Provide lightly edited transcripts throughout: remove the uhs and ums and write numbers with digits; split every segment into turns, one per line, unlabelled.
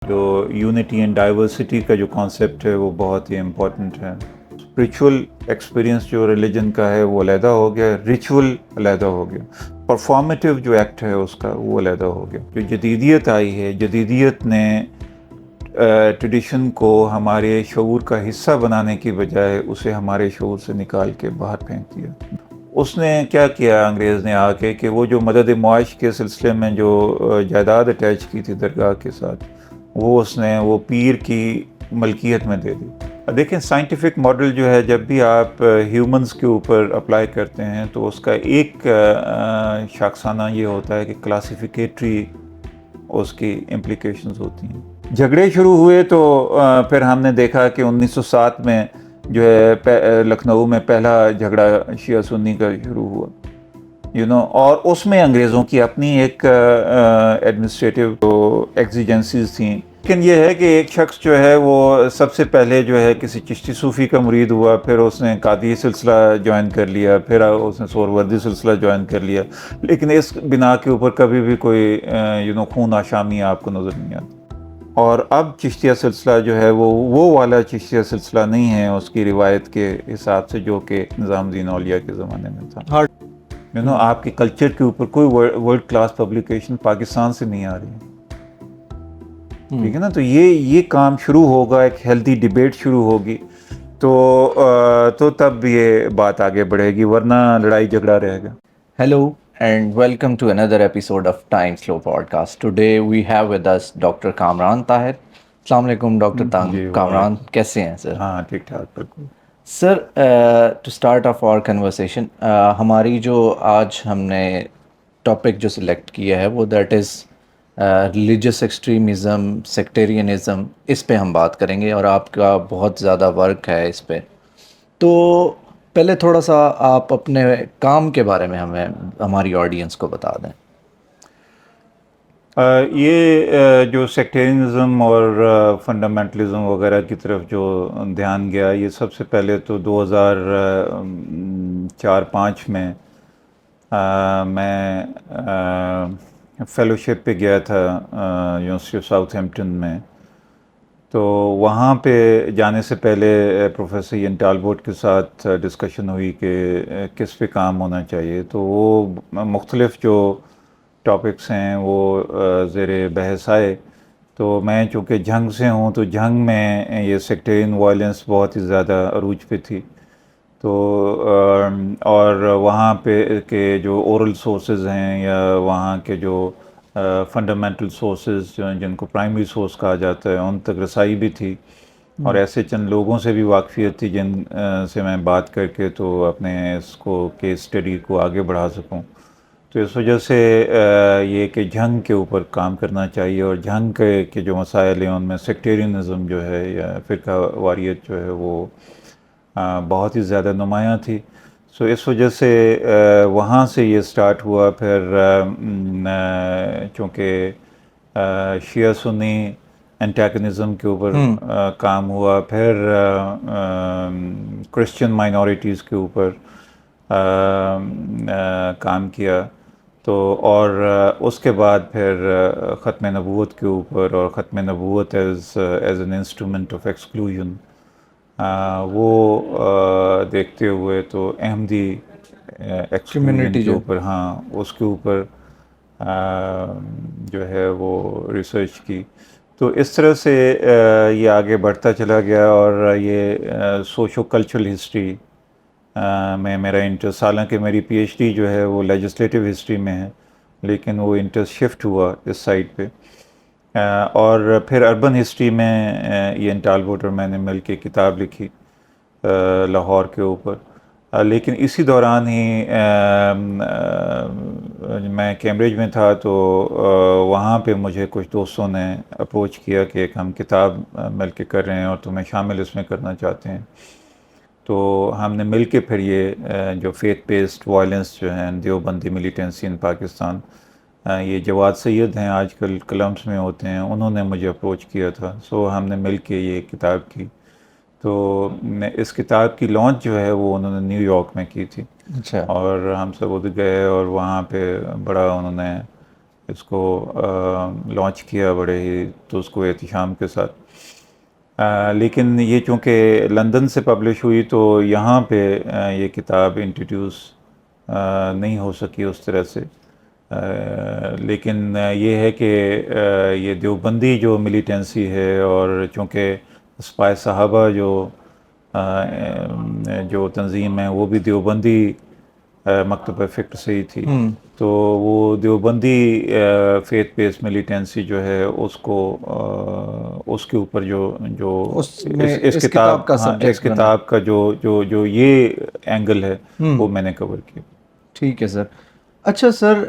جو unity and diversity کا جو کانسیپٹ ہے وہ بہت ہی امپورٹنٹ ہے. اسپریچول ایکسپیرینس جو ریلیجن کا ہے وہ علیحدہ ہو گیا, ریچول علیحدہ ہو گیا, پرفارمیٹیو جو ایکٹ ہے اس کا وہ علیحدہ ہو گیا. جو جدیدیت آئی ہے, جدیدیت نے ٹریڈیشن کو ہمارے شعور کا حصہ بنانے کی بجائے اسے ہمارے شعور سے نکال کے باہر پھینک دیا. اس نے کیا کیا انگریز نے آ کے کہ وہ جو مدد معاش کے سلسلے میں جو جائیداد اٹیچ کی تھی درگاہ کے ساتھ, وہ اس نے وہ پیر کی ملکیت میں دے دی. دیکھیں سائنٹیفک ماڈل جو ہے جب بھی آپ ہیومنز کے اوپر اپلائی کرتے ہیں تو اس کا ایک شاخسانہ یہ ہوتا ہے کہ کلاسیفیکیٹری اس کی امپلیکیشنز ہوتی ہیں. جھگڑے شروع ہوئے تو پھر ہم نے دیکھا کہ 1907 میں جو ہے لکھنؤ میں پہلا جھگڑا شیعہ سنی کا شروع ہوا اور اس میں انگریزوں کی اپنی ایک ایڈمنسٹریٹو ایگزیجنسیز تھیں. لیکن یہ ہے کہ ایک شخص جو ہے وہ سب سے پہلے جو ہے کسی چشتی صوفی کا مرید ہوا, پھر اس نے قادری سلسلہ جوائن کر لیا, پھر اس نے سہروردی سلسلہ جوائن کر لیا, لیکن اس بنا کے اوپر کبھی بھی کوئی خون آشامی آپ کو نظر نہیں آتی. اور اب چشتیہ سلسلہ جو ہے وہ والا چشتیہ سلسلہ نہیں ہے اس کی روایت کے حساب سے جو کہ نظام الدین اولیاء کے زمانے میں تھا. آپ کے کلچر کے اوپر کوئی ورلڈ کلاس پبلیکیشن پاکستان سے نہیں آ رہی ہے, ٹھیک ہے نا. تو یہ کام شروع ہوگا, ایک ہیلدی ڈیبیٹ شروع ہوگی تو تب یہ بات آگے بڑھے گی, ورنہ لڑائی جھگڑا رہے گا.
Hello and welcome to another episode of Time Slow Podcast. Today we have with us Dr. Kamran Tahir. السلام علیکم ڈاکٹر کامران, کیسے ہیں سر؟
ہاں ٹھیک ٹھاک بالکل.
Sir to start of our conversation, ہماری جو آج ہم نے ٹاپک جو سلیکٹ کیا ہے وہ that is religious extremism, sectarianism, اس پہ ہم بات کریں گے اور آپ کا بہت زیادہ ورک ہے اس پہ. تو پہلے تھوڑا سا آپ اپنے کام کے بارے میں ہمیں ہماری آڈینس کو بتا دیں.
یہ جو سیکٹیرینزم اور فنڈامنٹلزم وغیرہ کی طرف جو دھیان گیا, یہ سب سے پہلے تو 2004-05 میں میں فیلوشپ پہ گیا تھا یونیورسٹی آف ساؤتھ ہیمپٹن میں. تو وہاں پہ جانے سے پہلے پروفیسر ین ٹالبوٹ کے ساتھ ڈسکشن ہوئی کہ کس پہ کام ہونا چاہیے. تو وہ مختلف جو ٹاپکس ہیں وہ زیر بحث آئے. تو میں چونکہ جنگ سے ہوں تو جنگ میں یہ سیکٹیرین وائلنس بہت ہی زیادہ عروج پہ تھی. تو اور وہاں پہ کے جو اورل سورسز ہیں یا وہاں کے جو فنڈامنٹل سورسز جن کو پرائمری سورس کہا جاتا ہے, ان تک رسائی بھی تھی, اور ایسے چند لوگوں سے بھی واقفیت تھی جن سے میں بات کر کے تو اپنے اس کو کیس اسٹڈی کو آگے بڑھا سکوں. تو اس وجہ سے یہ کہ جنگ کے اوپر کام کرنا چاہیے, اور جنگ کے جو مسائل ہیں ان میں سیکٹیرینزم جو ہے یا فرقہ واریت جو ہے وہ بہت ہی زیادہ نمایاں تھی. سو اس وجہ سے وہاں سے یہ سٹارٹ ہوا. پھر چونکہ شیعہ سنی انٹیگنزم کے اوپر کام ہوا, پھر کرسچن مائنورٹیز کے اوپر کام کیا. تو اور اس کے بعد پھر ختم نبوت کے اوپر, اور ختم نبوت as an instrument of exclusion وہ دیکھتے ہوئے تو احمدی ایکسکلوژن کے اوپر, ہاں اس کے اوپر جو ہے وہ ریسرچ کی. تو اس طرح سے یہ آگے بڑھتا چلا گیا, اور یہ سوشو کلچرل ہسٹری میں میرا انٹرسٹ, حالانکہ میری پی ایچ ڈی جو ہے وہ لیجسلیٹو ہسٹری میں ہے, لیکن وہ انٹرسٹ شفٹ ہوا اس سائڈ پہ. اور پھر اربن ہسٹری میں ین ٹالبوٹ اور میں نے مل کے کتاب لکھی لاہور کے اوپر. لیکن اسی دوران ہی میں کیمبرج میں تھا, تو وہاں پہ مجھے کچھ دوستوں نے اپروچ کیا کہ ایک ہم کتاب مل کے کر رہے ہیں اور تمہیں شامل اس میں کرنا چاہتے ہیں. تو ہم نے مل کے پھر یہ جو فیتھ بیسڈ وائلنس جو ہیں, دیوبندی ملیٹنسی ان پاکستان, یہ جواد سید ہیں آج کل کلمس میں ہوتے ہیں, انہوں نے مجھے اپروچ کیا تھا. سو ہم نے مل کے یہ کتاب کی. تو اس کتاب کی لانچ جو ہے وہ انہوں نے نیو یارک میں کی تھی.
اچھا.
اور ہم سب ادھر گئے اور وہاں پہ بڑا انہوں نے اس کو لانچ کیا بڑے ہی تو اس کو احتشام کے ساتھ. لیکن یہ چونکہ لندن سے پبلش ہوئی تو یہاں پہ یہ کتاب انٹروڈیوس نہیں ہو سکی اس طرح سے. لیکن یہ ہے کہ یہ دیوبندی جو ملیٹنسی ہے اور چونکہ اسپائے صحابہ جو تنظیم ہے وہ بھی دیوبندی مکتبہ فکر سے ہی تھی. تو وہ دیوبندی فیتھ بیس ملیٹنسی جو ہے اس کو اس کے اوپر جو اس کتاب
کا
ہاں اس
سبجیکٹ بنا.
کتاب کا جو یہ اینگل ہے وہ میں نے کور کیا.
ٹھیک ہے سر. اچھا سر،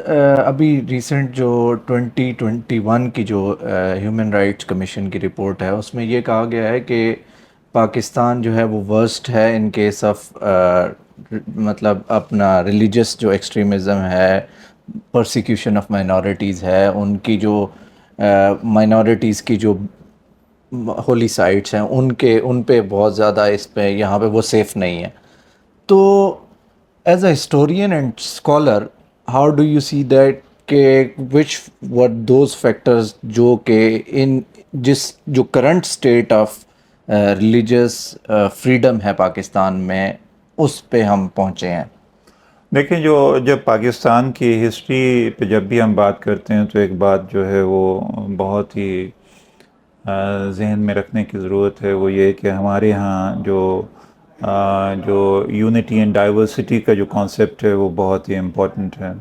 ابھی ریسنٹ جو 2021 کی جو ہیومن رائٹس کمیشن کی رپورٹ ہے اس میں یہ کہا گیا ہے کہ پاکستان جو ہے وہ ورسٹ ہے ان کیس آف مطلب اپنا ریلیجس جو ایکسٹریمزم ہے، پرسیکیوشن آف مائنورٹیز ہے، ان کی جو مائنورٹیز کی جو ہولی سائٹس ہیں ان پہ بہت زیادہ اس پہ یہاں پہ وہ سیف نہیں ہے. تو as a historian and scholar how do you see that کہ وچ ور دوز فیکٹرز جو کہ جو current state of religious freedom ہے پاکستان میں اس پہ ہم پہنچے ہیں؟
دیکھیں جب پاکستان کی ہسٹری پہ جب بھی ہم بات کرتے ہیں تو ایک بات جو ہے وہ بہت ہی ذہن میں رکھنے کی ضرورت ہے. وہ یہ کہ ہمارے ہاں جو یونٹی اینڈ ڈائیورسٹی کا جو کانسیپٹ ہے وہ بہت ہی امپورٹنٹ ہے.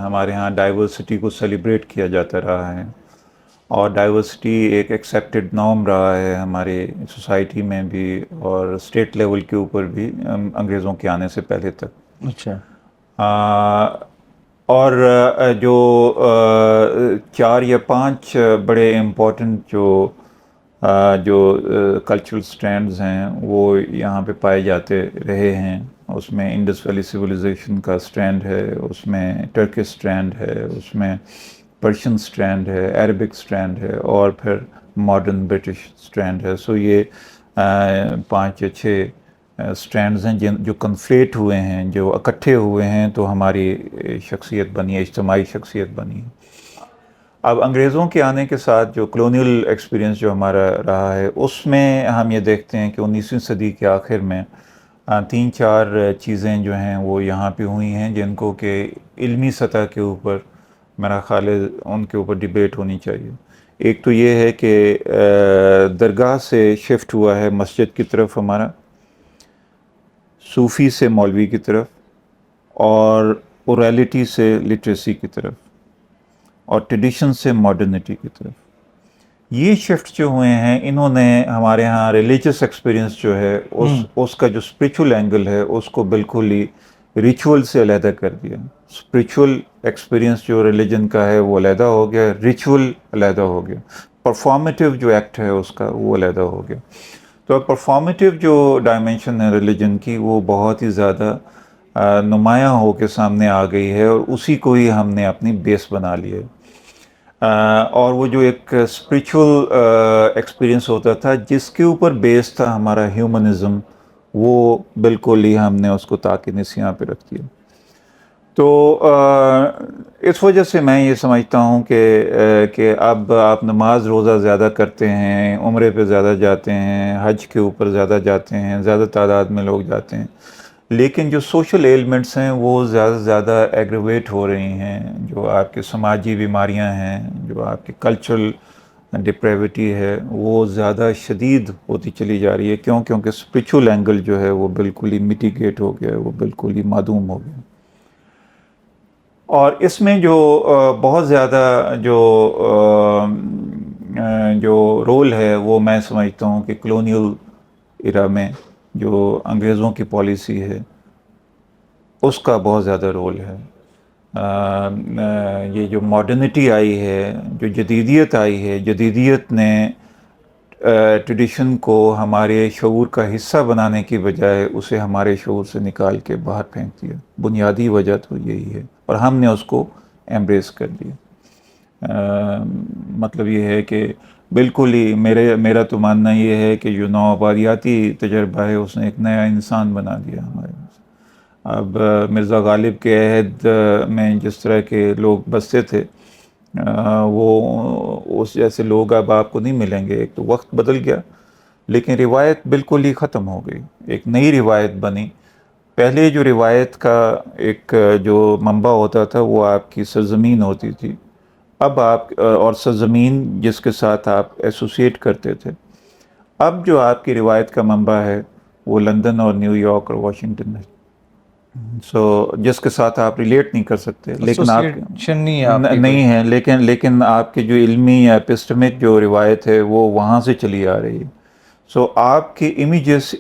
ہمارے ہاں ڈائیورسٹی کو سیلیبریٹ کیا جاتا رہا ہے اور ڈائیورسٹی ایک ایکسیپٹڈ نارم رہا ہے ہماری سوسائٹی میں بھی اور اسٹیٹ لیول کے اوپر بھی انگریزوں کے آنے سے پہلے تک.
اچھا.
اور جو 4 یا 5 بڑے امپورٹنٹ جو کلچرل سٹرینڈز ہیں وہ یہاں پہ پائے جاتے رہے ہیں. اس میں انڈس ویلی سویلائزیشن کا سٹرینڈ ہے، اس میں ٹرکش سٹرینڈ ہے، اس میں پرشین سٹرینڈ ہے، عربک سٹرینڈ ہے اور پھر ماڈرن برٹش سٹرینڈ ہے. سو یہ 5 یا 6 سٹرینڈز ہیں جو کنفلیٹ ہوئے ہیں، جو اکٹھے ہوئے ہیں تو ہماری شخصیت بنی ہے، اجتماعی شخصیت بنی ہے. اب انگریزوں کے آنے کے ساتھ جو کلونیل ایکسپیرینس جو ہمارا رہا ہے اس میں ہم یہ دیکھتے ہیں کہ 19ویں صدی کے آخر میں 3-4 چیزیں جو ہیں وہ یہاں پہ ہوئی ہیں جن کو کہ علمی سطح کے اوپر میرا خیال ہے ان کے اوپر ڈیبیٹ ہونی چاہیے. ایک تو یہ ہے کہ درگاہ سے شفٹ ہوا ہے مسجد کی طرف ہمارا، صوفی سے مولوی کی طرف اور اورالٹی سے لٹریسی کی طرف اور ٹریڈیشن سے ماڈرنٹی کی طرف. یہ شفٹ جو ہوئے ہیں انہوں نے ہمارے ہاں ریلیجس ایکسپیرینس جو ہے اس کا جو اسپریچول اینگل ہے اس کو بالکل ہی ریچول سے علیحدہ کر دیا. اسپریچول ایکسپیرینس جو ریلیجن کا ہے وہ علیحدہ ہو گیا، ریچول علیحدہ ہو گیا، پرفارمیٹیو جو ایکٹ ہے اس کا وہ علیحدہ ہو گیا. تو پرفارمیٹیو جو ڈائمنشن ہے ریلیجن کی وہ بہت ہی زیادہ نمایاں ہو کے سامنے آ گئی ہے اور اسی کو ہی ہم نے اپنی بیس بنا لی ہے. اور وہ جو ایک اسپریچول ایکسپیرینس ہوتا تھا جس کے اوپر بیس تھا ہمارا ہیومنزم، وہ بالکل ہی ہم نے اس کو تاکہ نسیاں پہ رکھ دیا. تو اس وجہ سے میں یہ سمجھتا ہوں کہ اب آپ نماز روزہ زیادہ کرتے ہیں، عمرے پہ زیادہ جاتے ہیں، حج کے اوپر زیادہ جاتے ہیں، زیادہ تعداد میں لوگ جاتے ہیں، لیکن جو سوشل ایلمنٹس ہیں وہ زیادہ سے زیادہ ایگریویٹ ہو رہی ہیں. جو آپ کے سماجی بیماریاں ہیں، جو آپ کی کلچرل ڈپریوٹی ہے وہ زیادہ شدید ہوتی چلی جا رہی ہے. کیونکہ اسپریچول اینگل جو ہے وہ بالکل ہی میٹیگیٹ ہو گیا ہے، وہ بالکل ہی معدوم ہو گیا. اور اس میں جو بہت زیادہ جو رول ہے وہ میں سمجھتا ہوں کہ کلونیل ایرا میں جو انگریزوں کی پالیسی ہے اس کا بہت زیادہ رول ہے. یہ جو ماڈرنٹی آئی ہے، جو جدیدیت آئی ہے، جدیدیت نے ٹریڈیشن کو ہمارے شعور کا حصہ بنانے کی بجائے اسے ہمارے شعور سے نکال کے باہر پھینک دیا. بنیادی وجہ تو یہی ہے اور ہم نے اس کو ایمبریس کر لیا. مطلب یہ ہے کہ بالکل ہی میرا تو ماننا یہ ہے کہ جو نوآبادیاتی تجربہ ہے اس نے ایک نیا انسان بنا دیا ہمارے. اب مرزا غالب کے عہد میں جس طرح کے لوگ بستے تھے وہ اس جیسے لوگ اب آپ کو نہیں ملیں گے. ایک تو وقت بدل گیا لیکن روایت بالکل ہی ختم ہو گئی, ایک نئی روایت بنی. پہلے جو روایت کا ایک جو منبع ہوتا تھا وہ آپ کی سرزمین ہوتی تھی. اب آپ اور سرزمین جس کے ساتھ آپ ایسوسیٹ کرتے تھے. اب جو آپ کی روایت کا منبع ہے وہ لندن اور نیو یارک اور واشنگٹن ہے. جس کے ساتھ آپ ریلیٹ نہیں کر سکتے, لیکن آپ
ایسوسیشن نہیں ہے آپ کی کوئی.
نہیں ہے, لیکن آپ کی جو علمی یا ایپسٹمک جو روایت ہے وہ وہاں سے چلی آ رہی ہے. آپ کی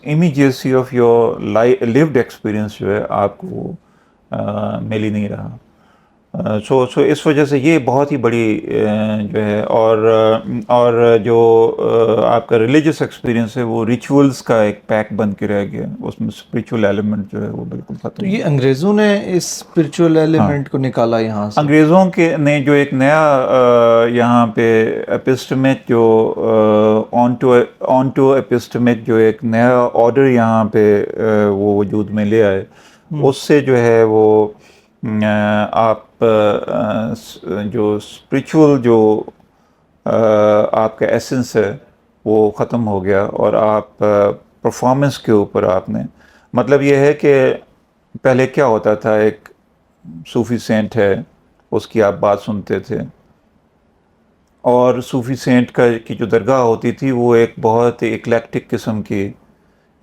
امیجیسی آف یور لیوڈ ایکسپیرئنس جو ہے آپ کو وہ مل ہی نہیں رہا. اس وجہ سے یہ بہت ہی بڑی جو ہے, اور جو آپ کا ریلیجس ایکسپیرینس ہے وہ ریچولز کا ایک پیک بن کے رہ گیا. اس میں اسپریچول ایلیمنٹ جو ہے وہ بالکل
تو
ختم ہو
یہ
گیا.
انگریزوں نے اس اسپرچول ایلیمنٹ کو نکالا یہاں سے.
انگریزوں کے نے جو ایک نیا یہاں پہ ایپسٹمک جو آن ٹو ایپسٹمک جو ایک نیا آرڈر یہاں پہ وہ وجود میں لے آئے, اس سے جو ہے وہ آپ جو اسپریچول جو آپ کا ایسنس ہے وہ ختم ہو گیا. اور آپ پرفارمنس کے اوپر آپ نے, مطلب یہ ہے کہ پہلے کیا ہوتا تھا, ایک صوفی سینٹ ہے اس کی آپ بات سنتے تھے, اور صوفی سینٹ کی جو درگاہ ہوتی تھی وہ ایک بہت ہی اکلیکٹک قسم کی,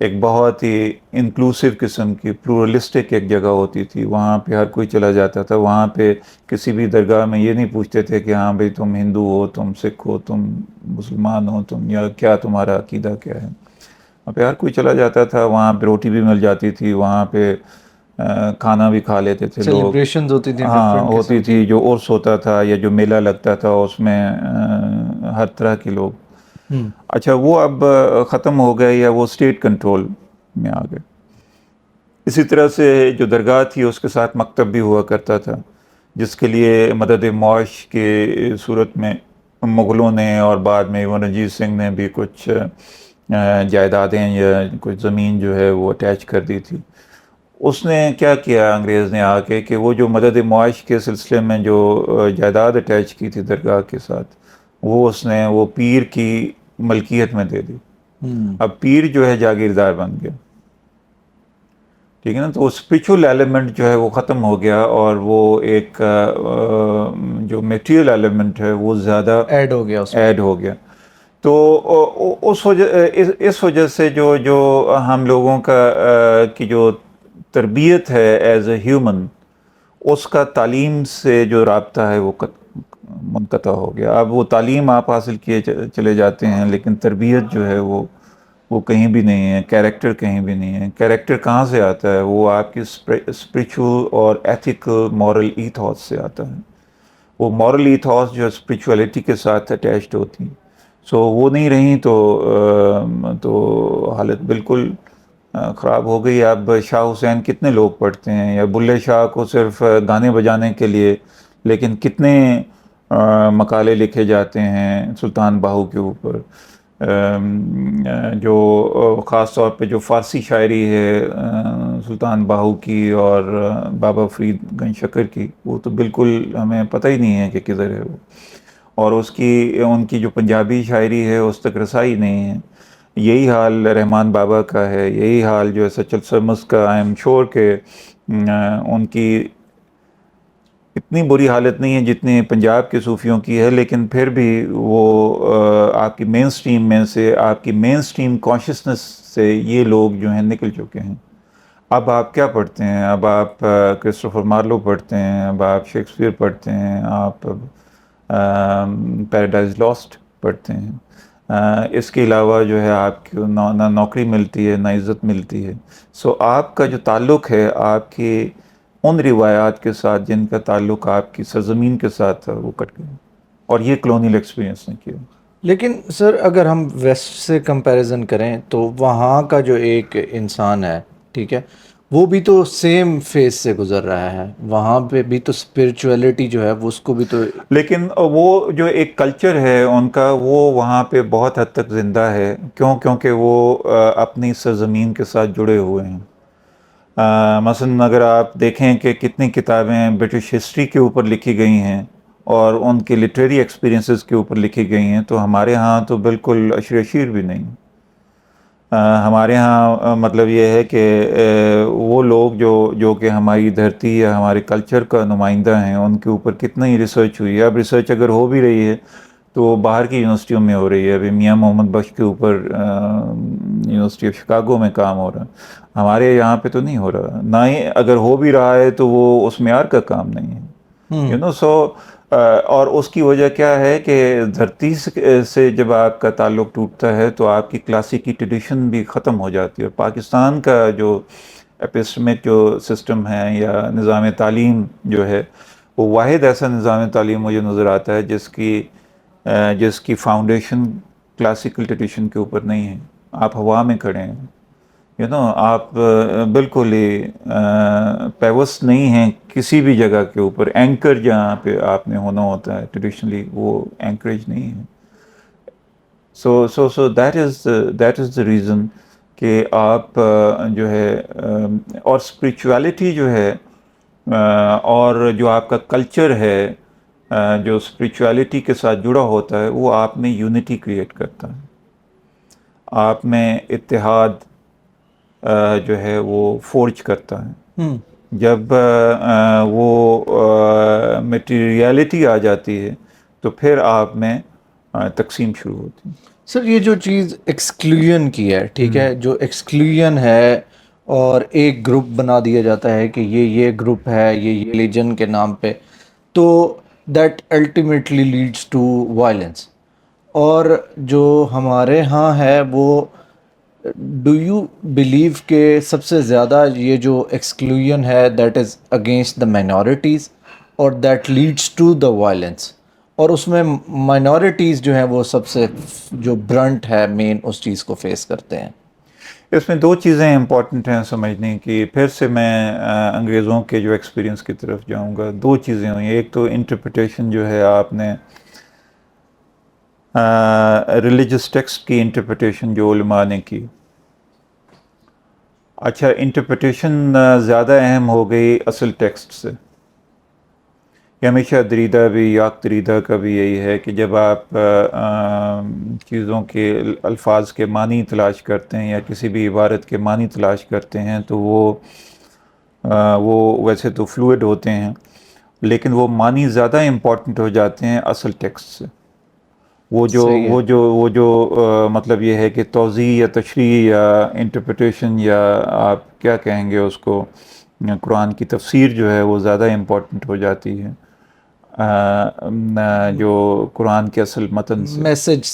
ایک بہت ہی انکلوسیو قسم کی, پلورلسٹک ایک جگہ ہوتی تھی. وہاں پہ ہر کوئی چلا جاتا تھا. وہاں پہ کسی بھی درگاہ میں یہ نہیں پوچھتے تھے کہ ہاں بھئی تم ہندو ہو, تم سکھ ہو, تم مسلمان ہو, تم یا کیا تمہارا عقیدہ کیا ہے. وہاں پہ ہر کوئی چلا جاتا تھا. وہاں پہ روٹی بھی مل جاتی تھی, وہاں پہ کھانا بھی کھا لیتے تھے لوگ.
سیلیبریشنز ہوتی تھیں
ہاں
ڈفرینٹ
ہوتی
قسم کی.
تھی, جو عرس ہوتا تھا یا جو میلہ لگتا تھا اس میں ہر طرح کے لوگ. اچھا وہ اب ختم ہو گئے یا وہ اسٹیٹ کنٹرول میں آ گئے. اسی طرح سے جو درگاہ تھی اس کے ساتھ مکتب بھی ہوا کرتا تھا, جس کے لیے مدد معاش کے صورت میں مغلوں نے اور بعد میں ایون رنجیت سنگھ نے بھی کچھ جائیدادیں یا کچھ زمین جو ہے وہ اٹیچ کر دی تھی. اس نے کیا کیا انگریز نے آ کے کہ وہ جو مدد معاش کے سلسلے میں جو جائیداد اٹیچ کی تھی درگاہ کے ساتھ, وہ اس نے وہ پیر کی ملکیت میں دے دی. اب پیر جو ہے جاگیردار بن گیا, ٹھیک ہے نا. تو وہ اسپریچول ایلیمنٹ جو ہے وہ ختم ہو گیا, اور وہ ایک جو میٹیریل ایلیمنٹ ہے وہ زیادہ
ایڈ ہو گیا اس میں.
ایڈ ہو گیا. تو اس وجہ سے جو ہم لوگوں کی جو تربیت ہے ایز اے ہیومن, اس کا تعلیم سے جو رابطہ ہے وہ منقطع ہو گیا. اب وہ تعلیم آپ حاصل کیے چلے جاتے ہیں لیکن تربیت جو ہے وہ کہیں بھی نہیں ہے, کیریکٹر کہیں بھی نہیں ہے. کیریکٹر کہاں سے آتا ہے؟ وہ آپ کی اسپریچول اور ایتھیکل مورل ایتھوس سے آتا ہے. وہ مورل ایتھوس جو اسپریچولیٹی کے ساتھ اٹیچڈ ہوتی ہیں, وہ نہیں رہیں تو حالت بالکل خراب ہو گئی. اب شاہ حسین کتنے لوگ پڑھتے ہیں, یا بلے شاہ کو صرف گانے بجانے کے لیے, لیکن کتنے مقالے لکھے جاتے ہیں سلطان باہو کے اوپر. جو خاص طور پہ جو فارسی شاعری ہے سلطان باہو کی اور بابا فرید گنج شکر کی, وہ تو بالکل ہمیں پتہ ہی نہیں ہے کہ کدھر ہے وہ. اور ان کی جو پنجابی شاعری ہے اس تک رسائی نہیں ہے. یہی حال رحمان بابا کا ہے, یہی حال جو ہے سچل سرمس کا. آئی ایم شور کہ ان کی اتنی بری حالت نہیں ہے جتنی پنجاب کے صوفیوں کی ہے, لیکن پھر بھی وہ آپ کی مین سٹریم میں سے, آپ کی مین سٹریم کانشسنس سے یہ لوگ جو ہیں نکل چکے ہیں. اب آپ کیا پڑھتے ہیں؟ اب آپ کرسٹوفر مارلو پڑھتے ہیں, اب آپ شیکسپیئر پڑھتے ہیں, آپ پیراڈائز لاسٹ پڑھتے ہیں. اس کے علاوہ جو ہے آپ کو نہ نوکری ملتی ہے, نہ عزت ملتی ہے. آپ کا جو تعلق ہے آپ کی ان روایات کے ساتھ جن کا تعلق آپ کی سرزمین کے ساتھ تھا وہ کٹ گیا, اور یہ کلونیل ایکسپیرینس نے کیا.
لیکن سر اگر ہم ویسٹ سے کمپیریزن کریں تو وہاں کا جو ایک انسان ہے, ٹھیک ہے, وہ بھی تو سیم فیز سے گزر رہا ہے. وہاں پہ بھی تو اسپرچویلٹی جو ہے وہ اس کو بھی تو,
لیکن وہ جو ایک کلچر ہے ان کا وہ وہاں پہ بہت حد تک زندہ ہے. کیونکہ وہ اپنی سرزمین کے ساتھ جڑے ہوئے ہیں. مثلا اگر آپ دیکھیں کہ کتنی کتابیں برٹش ہسٹری کے اوپر لکھی گئی ہیں, اور ان کے لٹریری ایکسپیرینسز کے اوپر لکھی گئی ہیں. تو ہمارے ہاں تو بالکل اشر اشیر بھی نہیں. ہمارے ہاں مطلب یہ ہے کہ وہ لوگ جو کہ ہماری دھرتی یا ہمارے کلچر کا نمائندہ ہیں ان کے اوپر کتنا ہی ریسرچ ہوئی ہے. اب ریسرچ اگر ہو بھی رہی ہے تو وہ باہر کی یونیورسٹیوں میں ہو رہی ہے. ابھی میاں محمد بخش کے اوپر یونیورسٹی آف شکاگو میں کام ہو رہا ہے. ہمارے یہاں پہ تو نہیں ہو رہا, نہ ہی اگر ہو بھی رہا ہے تو وہ اس معیار کا کام نہیں ہے. سو اور اس کی وجہ کیا ہے کہ دھرتی سے جب آپ کا تعلق ٹوٹتا ہے تو آپ کی کلاسیکی ٹریڈیشن بھی ختم ہو جاتی ہے. اور پاکستان کا جو ایپسٹمک جو سسٹم ہے یا نظام تعلیم جو ہے وہ واحد ایسا نظام تعلیم مجھے نظر آتا ہے جس کی فاؤنڈیشن کلاسیکل ٹریڈیشن کے اوپر نہیں ہے. آپ ہوا میں کھڑے ہیں, آپ بالکل ہی پیوست نہیں ہیں کسی بھی جگہ کے اوپر. اینکر جہاں پہ آپ نے ہونا ہوتا ہے ٹریڈیشنلی وہ اینکریج نہیں ہے. So that is the reason کہ آپ جو ہے اور اسپریچویلٹی جو ہے اور جو آپ کا کلچر ہے جو اسپریچویلٹی کے ساتھ جڑا ہوتا ہے وہ آپ میں یونٹی کریٹ کرتا ہے, آپ میں اتحاد جو ہے وہ فورج کرتا ہے. جب وہ میٹیریلٹی آ جاتی ہے تو پھر آپ میں تقسیم شروع ہوتی ہے.
سر یہ جو چیز ایکسکلوژن کی ہے, ٹھیک ہے, جو ایکسکلوژن ہے اور ایک گروپ بنا دیا جاتا ہے کہ یہ گروپ ہے یہ ریلیجن کے نام پہ, تو that ultimately leads to violence. اور جو ہمارے ہاں ہے وہ ڈو یو بلیو کہ سب سے زیادہ یہ جو ایکسکلوژن ہے that is against the minorities اور that leads to the violence, اور اس میں مائنورٹیز جو ہیں وہ سب سے جو برنٹ ہے مین اس چیز کو فیس کرتے ہیں.
اس میں دو چیزیں امپورٹنٹ ہیں سمجھنے کی. پھر سے میں انگریزوں کے جو ایکسپیرینس کی طرف جاؤں گا. دو چیزیں ہوئی. ایک تو انٹرپریٹیشن جو ہے آپ نے ریلیجس ٹیکسٹ کی انٹرپریٹیشن جو علماء نے کی. اچھا, انٹرپریٹیشن زیادہ اہم ہو گئی اصل ٹیکسٹ سے. یہ ہمیشہ دریدہ بھی یاک دریدہ کا بھی یہی ہے کہ جب آپ چیزوں کے الفاظ کے معنی تلاش کرتے ہیں یا کسی بھی عبارت کے معنی تلاش کرتے ہیں تو وہ ویسے تو فلوئڈ ہوتے ہیں لیکن وہ معنی زیادہ امپورٹنٹ ہو جاتے ہیں اصل ٹیکسٹ سے. وہ جو مطلب یہ ہے کہ توضیح یا تشریح یا انٹرپریٹیشن یا آپ کیا کہیں گے اس کو, قرآن کی تفسیر جو ہے وہ زیادہ امپورٹنٹ ہو جاتی ہے جو قرآن کے اصل متن سے, میسج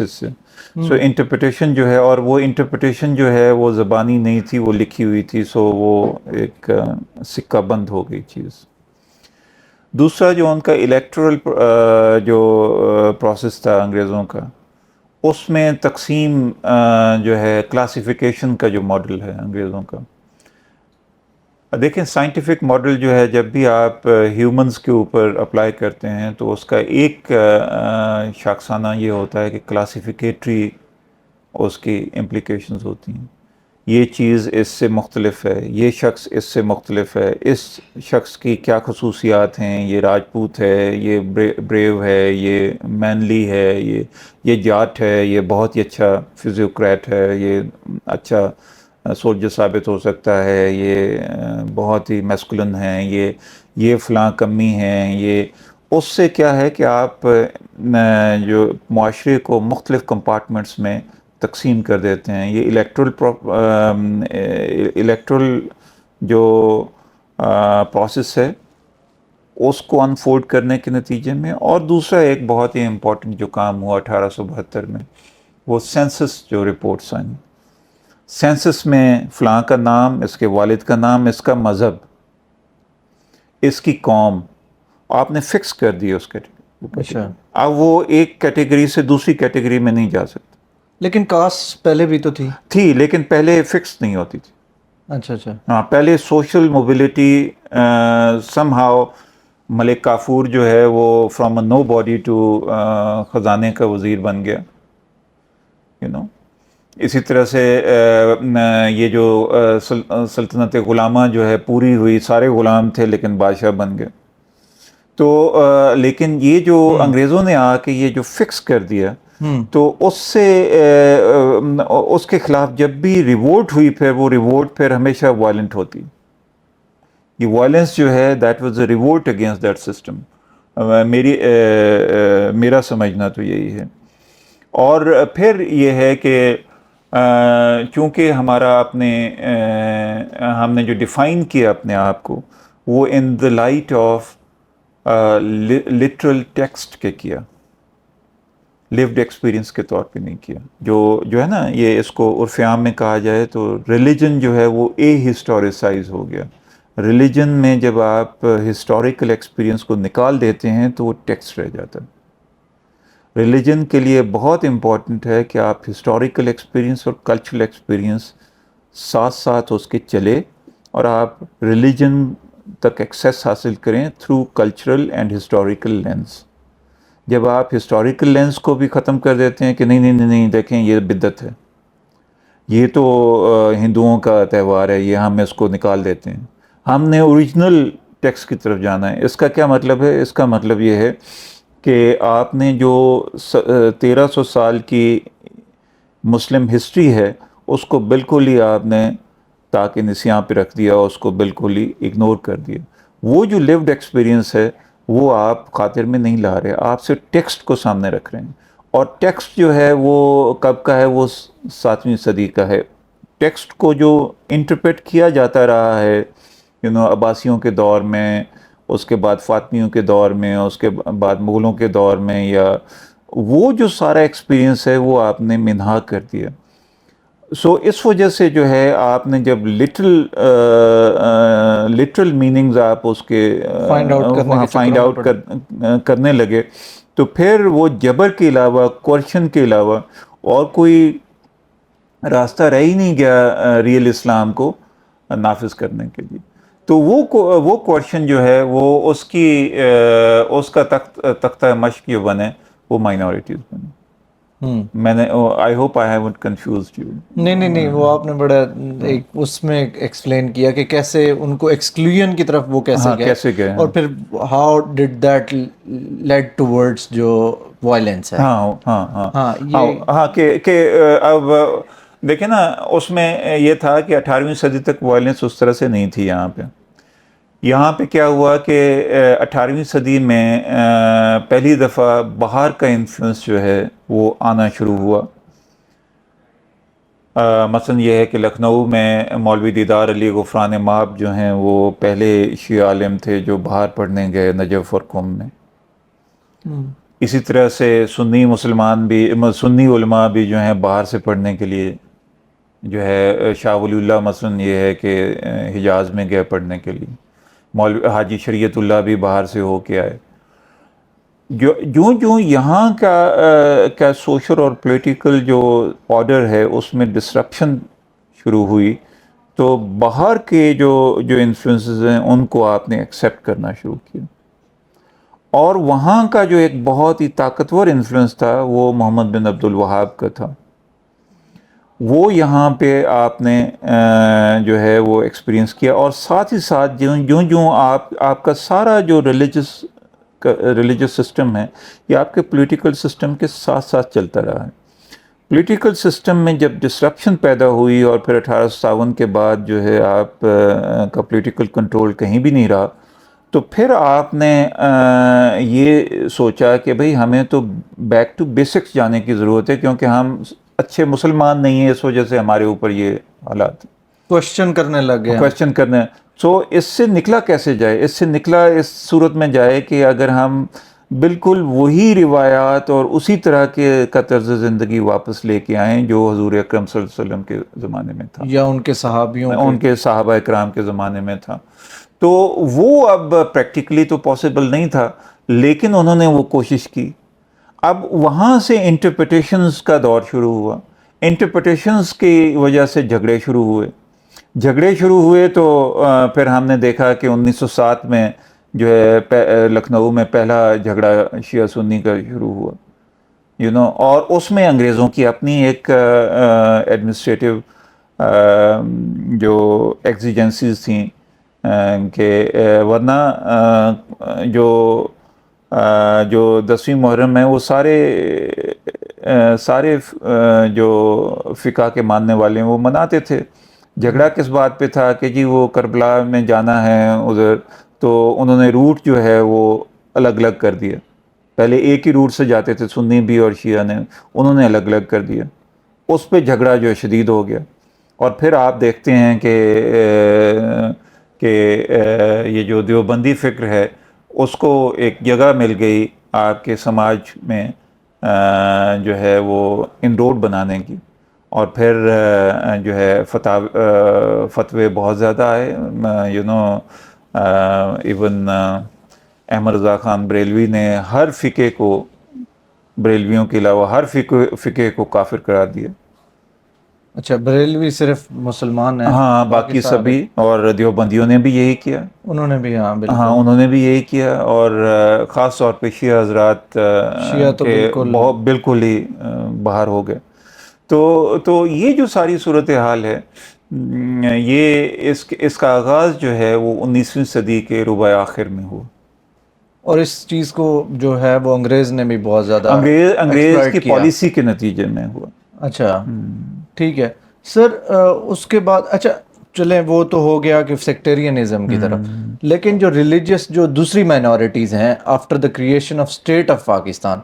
سے. سو انٹرپریٹیشن جو ہے, اور وہ انٹرپریٹیشن جو ہے وہ زبانی نہیں تھی, وہ لکھی ہوئی تھی. سو وہ ایک سکہ بند ہو گئی چیز. دوسرا جو ان کا الیکٹورل جو پروسیس تھا انگریزوں کا, اس میں تقسیم جو ہے کلاسیفیکیشن کا جو ماڈل ہے انگریزوں کا. دیکھیں سائنٹیفک ماڈل جو ہے جب بھی آپ ہیومنز کے اوپر اپلائی کرتے ہیں تو اس کا ایک شاخسانہ یہ ہوتا ہے کہ کلاسیفیکیٹری اس کی امپلیکیشنز ہوتی ہیں. یہ چیز اس سے مختلف ہے, یہ شخص اس سے مختلف ہے, اس شخص کی کیا خصوصیات ہیں, یہ راجپوت ہے, یہ بریو ہے, یہ مینلی ہے, یہ جاٹ ہے, یہ بہت ہی اچھا فزیوکریٹ ہے, یہ اچھا سولجر ثابت ہو سکتا ہے, یہ بہت ہی میسکولن ہیں, یہ فلاں کمی ہیں. یہ اس سے کیا ہے کہ آپ جو معاشرے کو مختلف کمپارٹمنٹس میں تقسیم کر دیتے ہیں. یہ الیکٹرل جو پروسیس ہے اس کو انفولڈ کرنے کے نتیجے میں. اور دوسرا ایک بہت ہی امپورٹنٹ جو کام ہوا 1872 میں, وہ سینسس جو رپورٹس آئیں. سینسس میں فلاں کا نام, اس کے والد کا نام, اس کا مذہب, اس کی قوم آپ نے فکس کر دی اس کیٹیگری. اب وہ ایک کیٹیگری سے دوسری کیٹیگری میں نہیں جا سکتا.
لیکن کاسٹ پہلے بھی تو
تھی لیکن پہلے فکس نہیں ہوتی تھی.
اچھا
ہاں, پہلے social mobility somehow. Malik Kafur جو ہے وہ from a nobody to خزانے کا وزیر بن گیا. اسی طرح سے یہ جو سلطنت غلامہ جو ہے پوری ہوئی, سارے غلام تھے لیکن بادشاہ بن گئے. تو لیکن یہ جو انگریزوں نے آ کے یہ جو فکس کر دیا تو اس سے اس کے خلاف جب بھی ریوولٹ ہوئی پھر وہ ریوولٹ پھر ہمیشہ وائلنٹ ہوتی. یہ وائلنس جو ہے that was a revolt against that system. میرا سمجھنا تو یہی ہے. اور پھر یہ ہے کہ چونکہ ہمارا ہم نے جو ڈیفائن کیا اپنے آپ کو وہ in the light of literal text کے کیا, لیوڈ ایکسپیرینس کے طور پہ نہیں کیا. جو ہے نا یہ اس کو عرف عام میں کہا جائے تو ریلیجن جو ہے وہ ہسٹوریسائز ہو گیا. ریلیجن میں جب آپ ہسٹوریکل ایکسپیرینس کو نکال دیتے ہیں تو وہ ٹیکسٹ رہ جاتا ہے. ریلیجن کے لیے بہت امپورٹنٹ ہے کہ آپ ہسٹوریکل ایکسپیرینس اور کلچرل ایکسپیرینس ساتھ ساتھ اس کے چلے اور آپ ریلیجن تک ایکسیس حاصل کریں through cultural and historical lens. جب آپ ہسٹوریکل لینس کو بھی ختم کر دیتے ہیں کہ نہیں دیکھیں یہ بدعت ہے, یہ تو ہندوؤں کا تہوار ہے, یہ ہم اس کو نکال دیتے ہیں, ہم نے اوریجنل ٹیکسٹ کی طرف جانا ہے. اس کا کیا مطلب ہے؟ اس کا مطلب یہ ہے کہ آپ نے جو 1300 سال کی مسلم ہسٹری ہے اس کو بالکل ہی آپ نے تاکہ نسیاں پہ رکھ دیا, اس کو بالکل ہی اگنور کر دیا. وہ جو لیوڈ ایکسپیرینس ہے وہ آپ خاطر میں نہیں لا رہے, آپ سے ٹیکسٹ کو سامنے رکھ رہے ہیں. اور ٹیکسٹ جو ہے وہ کب کا ہے؟ وہ 7ویں صدی کا ہے. ٹیکسٹ کو جو انٹرپریٹ کیا جاتا رہا ہے عباسیوں کے دور میں, اس کے بعد فاطمیوں کے دور میں, اس کے بعد مغلوں کے دور میں, یا وہ جو سارا ایکسپیرینس ہے وہ آپ نے منہا کر دیا. سو اس وجہ سے جو ہے آپ نے جب لٹرل میننگز آپ اس کے فائنڈ آؤٹ کرنے لگے تو پھر وہ جبر کے علاوہ, کوئرشن کے علاوہ اور کوئی راستہ رہ ہی نہیں گیا ریئل اسلام کو نافذ کرنے کے لیے. تو وہ کوئرشن جو ہے وہ اس کا تختہ مشق جو بنے وہ مائنورٹیز بنے. میں نے I hope I haven't confused you.
نہیں وہ آپ نے بڑا ایک اس میں ایکسپلین کیا کہ کیسے ان کو ایکسکلوژن کی طرف وہ کیسے گئے اور پھر how did that lead towards جو وائلنس ہے.
ہاں کہ اب دیکھیں نا اس میں یہ تھا کہ 18ویں صدی تک وائلنس اس طرح سے نہیں تھی. یہاں پہ کیا ہوا کہ 18ویں صدی میں پہلی دفعہ باہر کا انفلوئنس جو ہے وہ آنا شروع ہوا. مثلا یہ ہے کہ لکھنؤ میں مولوی دیدار علی غفران مآب جو ہیں وہ پہلے شیعہ عالم تھے جو باہر پڑھنے گئے نجف اور قم میں. اسی طرح سے سنی علماء بھی جو ہیں باہر سے پڑھنے کے لیے جو ہے شاہ ولی اللہ مثلا یہ ہے کہ حجاز میں گئے پڑھنے کے لیے. مولوی حاجی شریعت اللہ بھی باہر سے ہو کے آئے. جو یہاں کا سوشل اور پولیٹیکل جو آرڈر ہے اس میں ڈسرپشن شروع ہوئی تو باہر کے جو انفلوئنسز ہیں ان کو آپ نے ایکسیپٹ کرنا شروع کیا. اور وہاں کا جو ایک بہت ہی طاقتور انفلوئنس تھا وہ محمد بن عبد الوہاب کا تھا. وہ یہاں پہ آپ نے جو ہے وہ ایکسپیرینس کیا. اور ساتھ ہی ساتھ جو آپ کا سارا جو ریلیجس سسٹم ہے یہ آپ کے پولیٹیکل سسٹم کے ساتھ ساتھ چلتا رہا ہے. پولیٹیکل سسٹم میں جب ڈسرپشن پیدا ہوئی اور پھر 1857 کے بعد جو ہے آپ کا پولیٹیکل کنٹرول کہیں بھی نہیں رہا تو پھر آپ نے یہ سوچا کہ بھئی ہمیں تو بیک ٹو بیسکس جانے کی ضرورت ہے کیونکہ ہم اچھے مسلمان نہیں ہیں, اس وجہ سے ہمارے اوپر یہ حالات
کوشچن کرنے لگ گئے.
سو اس سے نکلا کیسے جائے؟ اس سے نکلا اس صورت میں جائے کہ اگر ہم بالکل وہی روایات اور اسی طرح کا طرز زندگی واپس لے کے آئیں جو حضور اکرم صلی اللہ علیہ وسلم کے زمانے میں تھا
یا ان کے
صحابہ اکرام کے زمانے میں تھا. تو وہ اب پریکٹیکلی تو پاسبل نہیں تھا لیکن انہوں نے وہ کوشش کی. اب وہاں سے انٹرپریٹیشنز کا دور شروع ہوا. انٹرپریٹیشنز کی وجہ سے جھگڑے شروع ہوئے تو پھر ہم نے دیکھا کہ 1907 میں جو ہے لکھنؤ میں پہلا جھگڑا شیعہ سنی کا شروع ہوا اور اس میں انگریزوں کی اپنی ایک ایڈمنسٹریٹو جو ایگزیجنسیز تھیں کہ ورنہ جو 10ویں محرم ہے وہ سارے جو فقہ کے ماننے والے ہیں وہ مناتے تھے. جھگڑا کس بات پہ تھا کہ جی وہ کربلا میں جانا ہے ادھر, تو انہوں نے روٹ جو ہے وہ الگ الگ کر دیا. پہلے ایک ہی روٹ سے جاتے تھے سنی بھی اور شیعہ نے, انہوں نے الگ الگ کر دیا. اس پہ جھگڑا جو ہے شدید ہو گیا. اور پھر آپ دیکھتے ہیں کہ یہ جو دیوبندی فکر ہے اس کو ایک جگہ مل گئی آپ کے سماج میں جو ہے وہ انروڈ بنانے کی, اور پھر جو ہے فتوے بہت زیادہ آئے. ایون احمد رضا خان بریلوی نے ہر فقہ کو, بریلویوں کے علاوہ ہر فقہ کو کافر قرار دیا.
اچھا, بریلوی صرف مسلمان ہیں؟
ہاں, باقی سبھی, اور دیوبندیوں نے بھی یہی کیا.
انہوں نے بھی, ہاں بالکل,
ہاں انہوں نے بھی یہی کیا. اور خاص طور پہ شیعہ حضرات
شیعہ تو
کے
بالکل
بالکل ہی باہر ہو گئے. تو یہ جو ساری صورتحال ہے, یہ اس کا آغاز جو ہے وہ 19ویں صدی کے ربع آخر میں ہوا.
اور اس چیز کو جو ہے وہ انگریز نے بھی بہت زیادہ
انگریز کی
ایکسپلائٹ کیا.
پالیسی کے نتیجے میں ہوا.
اچھا ٹھیک ہے سر. اس کے بعد اچھا چلیں, وہ تو ہو گیا کہ سیکٹیرینزم کی طرف, لیکن جو ریلیجیس جو دوسری مائنورٹیز ہیں after the creation of state of Pakistan,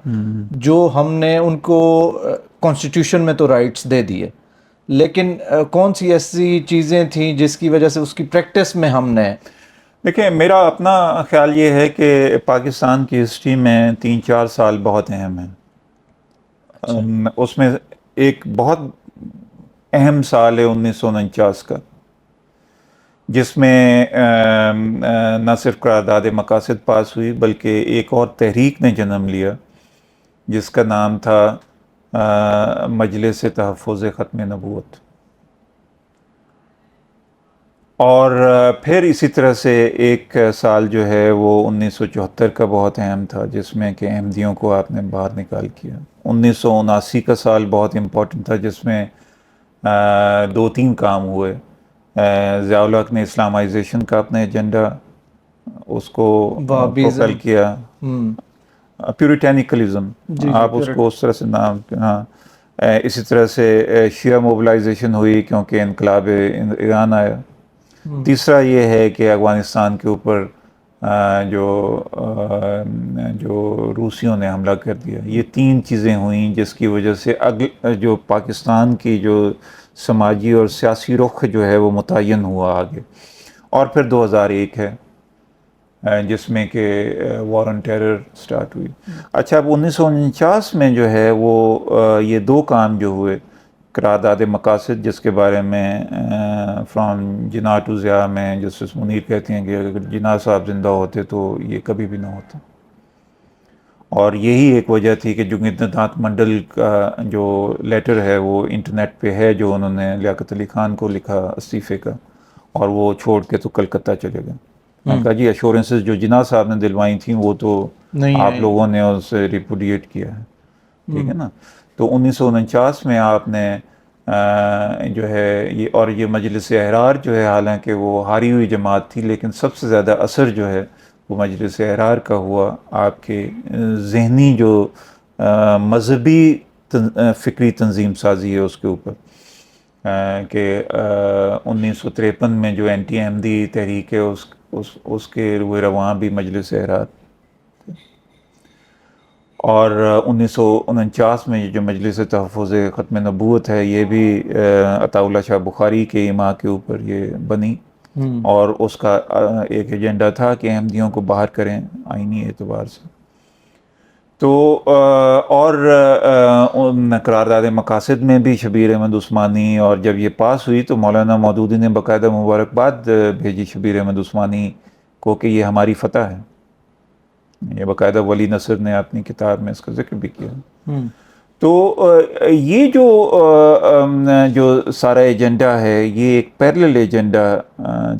جو ہم نے ان کو کانسٹیٹیوشن میں تو رائٹس دے دیے, لیکن کون سی ایسی چیزیں تھیں جس کی وجہ سے اس کی پریکٹس میں ہم نے.
دیکھیں, میرا اپنا خیال یہ ہے کہ پاکستان کی ہسٹری میں 3-4 سال بہت اہم ہیں. اس میں ایک بہت اہم سال ہے 1949 کا, جس میں نہ صرف قرارداد مقاصد پاس ہوئی بلکہ ایک اور تحریک نے جنم لیا جس کا نام تھا مجلس تحفظ ختم نبوت. اور پھر اسی طرح سے ایک سال جو ہے وہ 1974 کا بہت اہم تھا, جس میں کہ احمدیوں کو آپ نے باہر نکال کیا. 1979 کا سال بہت امپورٹنٹ تھا, جس میں 2-3 کام ہوئے. ضیاء الحق نے اسلامائزیشن کا اپنا ایجنڈا اس کو پروپیل کیا. پیوریٹینیکلزم, آپ اس کو اس طرح سے نام, ہاں. اسی طرح سے شیعہ موبلائزیشن ہوئی کیونکہ انقلاب ایران آیا. تیسرا یہ ہے کہ افغانستان کے اوپر جو روسیوں نے حملہ کر دیا. یہ 3 چیزیں ہوئیں جس کی وجہ سے جو پاکستان کی جو سماجی اور سیاسی رخ جو ہے وہ متعین ہوا آگے. اور پھر 2001 ہے جس میں کہ وار آن ٹیرر سٹارٹ ہوئی. اچھا, اب 1949 میں جو ہے وہ یہ 2 کام جو ہوئے, قرارداد مقاصد جس کے بارے میں فرام جناح ٹو ضیاء میں جسٹس منیر کہتے ہیں کہ اگر جناح صاحب زندہ ہوتے تو یہ کبھی بھی نہ ہوتا. اور یہی ایک وجہ تھی کہ جوگندر ناتھ منڈل کا جو لیٹر ہے وہ انٹرنیٹ پہ ہے, جو انہوں نے لیاقت علی خان کو لکھا استعفے کا, اور وہ چھوڑ کے تو کلکتہ چلے گئے. میں نے کہا جی ایشورنسز جو جناح صاحب نے دلوائی تھیں وہ تو آپ لوگوں نے اسے ریپوڈیٹ کیا ہے, ٹھیک ہے نا. تو 1949 میں آپ نے جو ہے یہ مجلس احرار جو ہے, حالانکہ وہ ہاری ہوئی جماعت تھی, لیکن سب سے زیادہ اثر جو ہے وہ مجلس احرار کا ہوا آپ کے ذہنی جو مذہبی فکری تنظیم سازی ہے اس کے اوپر. کہ 1953 میں جو اینٹی احمدی تحریک ہے اس کے روئے رواں بھی مجلس احرار. اور 1949 میں یہ جو مجلس تحفظ ختم نبوت ہے یہ بھی عطا اللہ شاہ بخاری کے ایما کے اوپر یہ بنی, اور اس کا ایک ایجنڈا تھا کہ احمدیوں کو باہر کریں آئینی اعتبار سے. تو اور قرارداد مقاصد میں بھی شبیر احمد عثمانی, اور جب یہ پاس ہوئی تو مولانا مودودی نے باقاعدہ مبارکباد بھیجی شبیر احمد عثمانی کو کہ یہ ہماری فتح ہے. یہ باقاعدہ ولی نصر نے اپنی کتاب میں اس کا ذکر بھی کیا. تو یہ جو سارا ایجنڈا ہے یہ ایک پیرلل ایجنڈا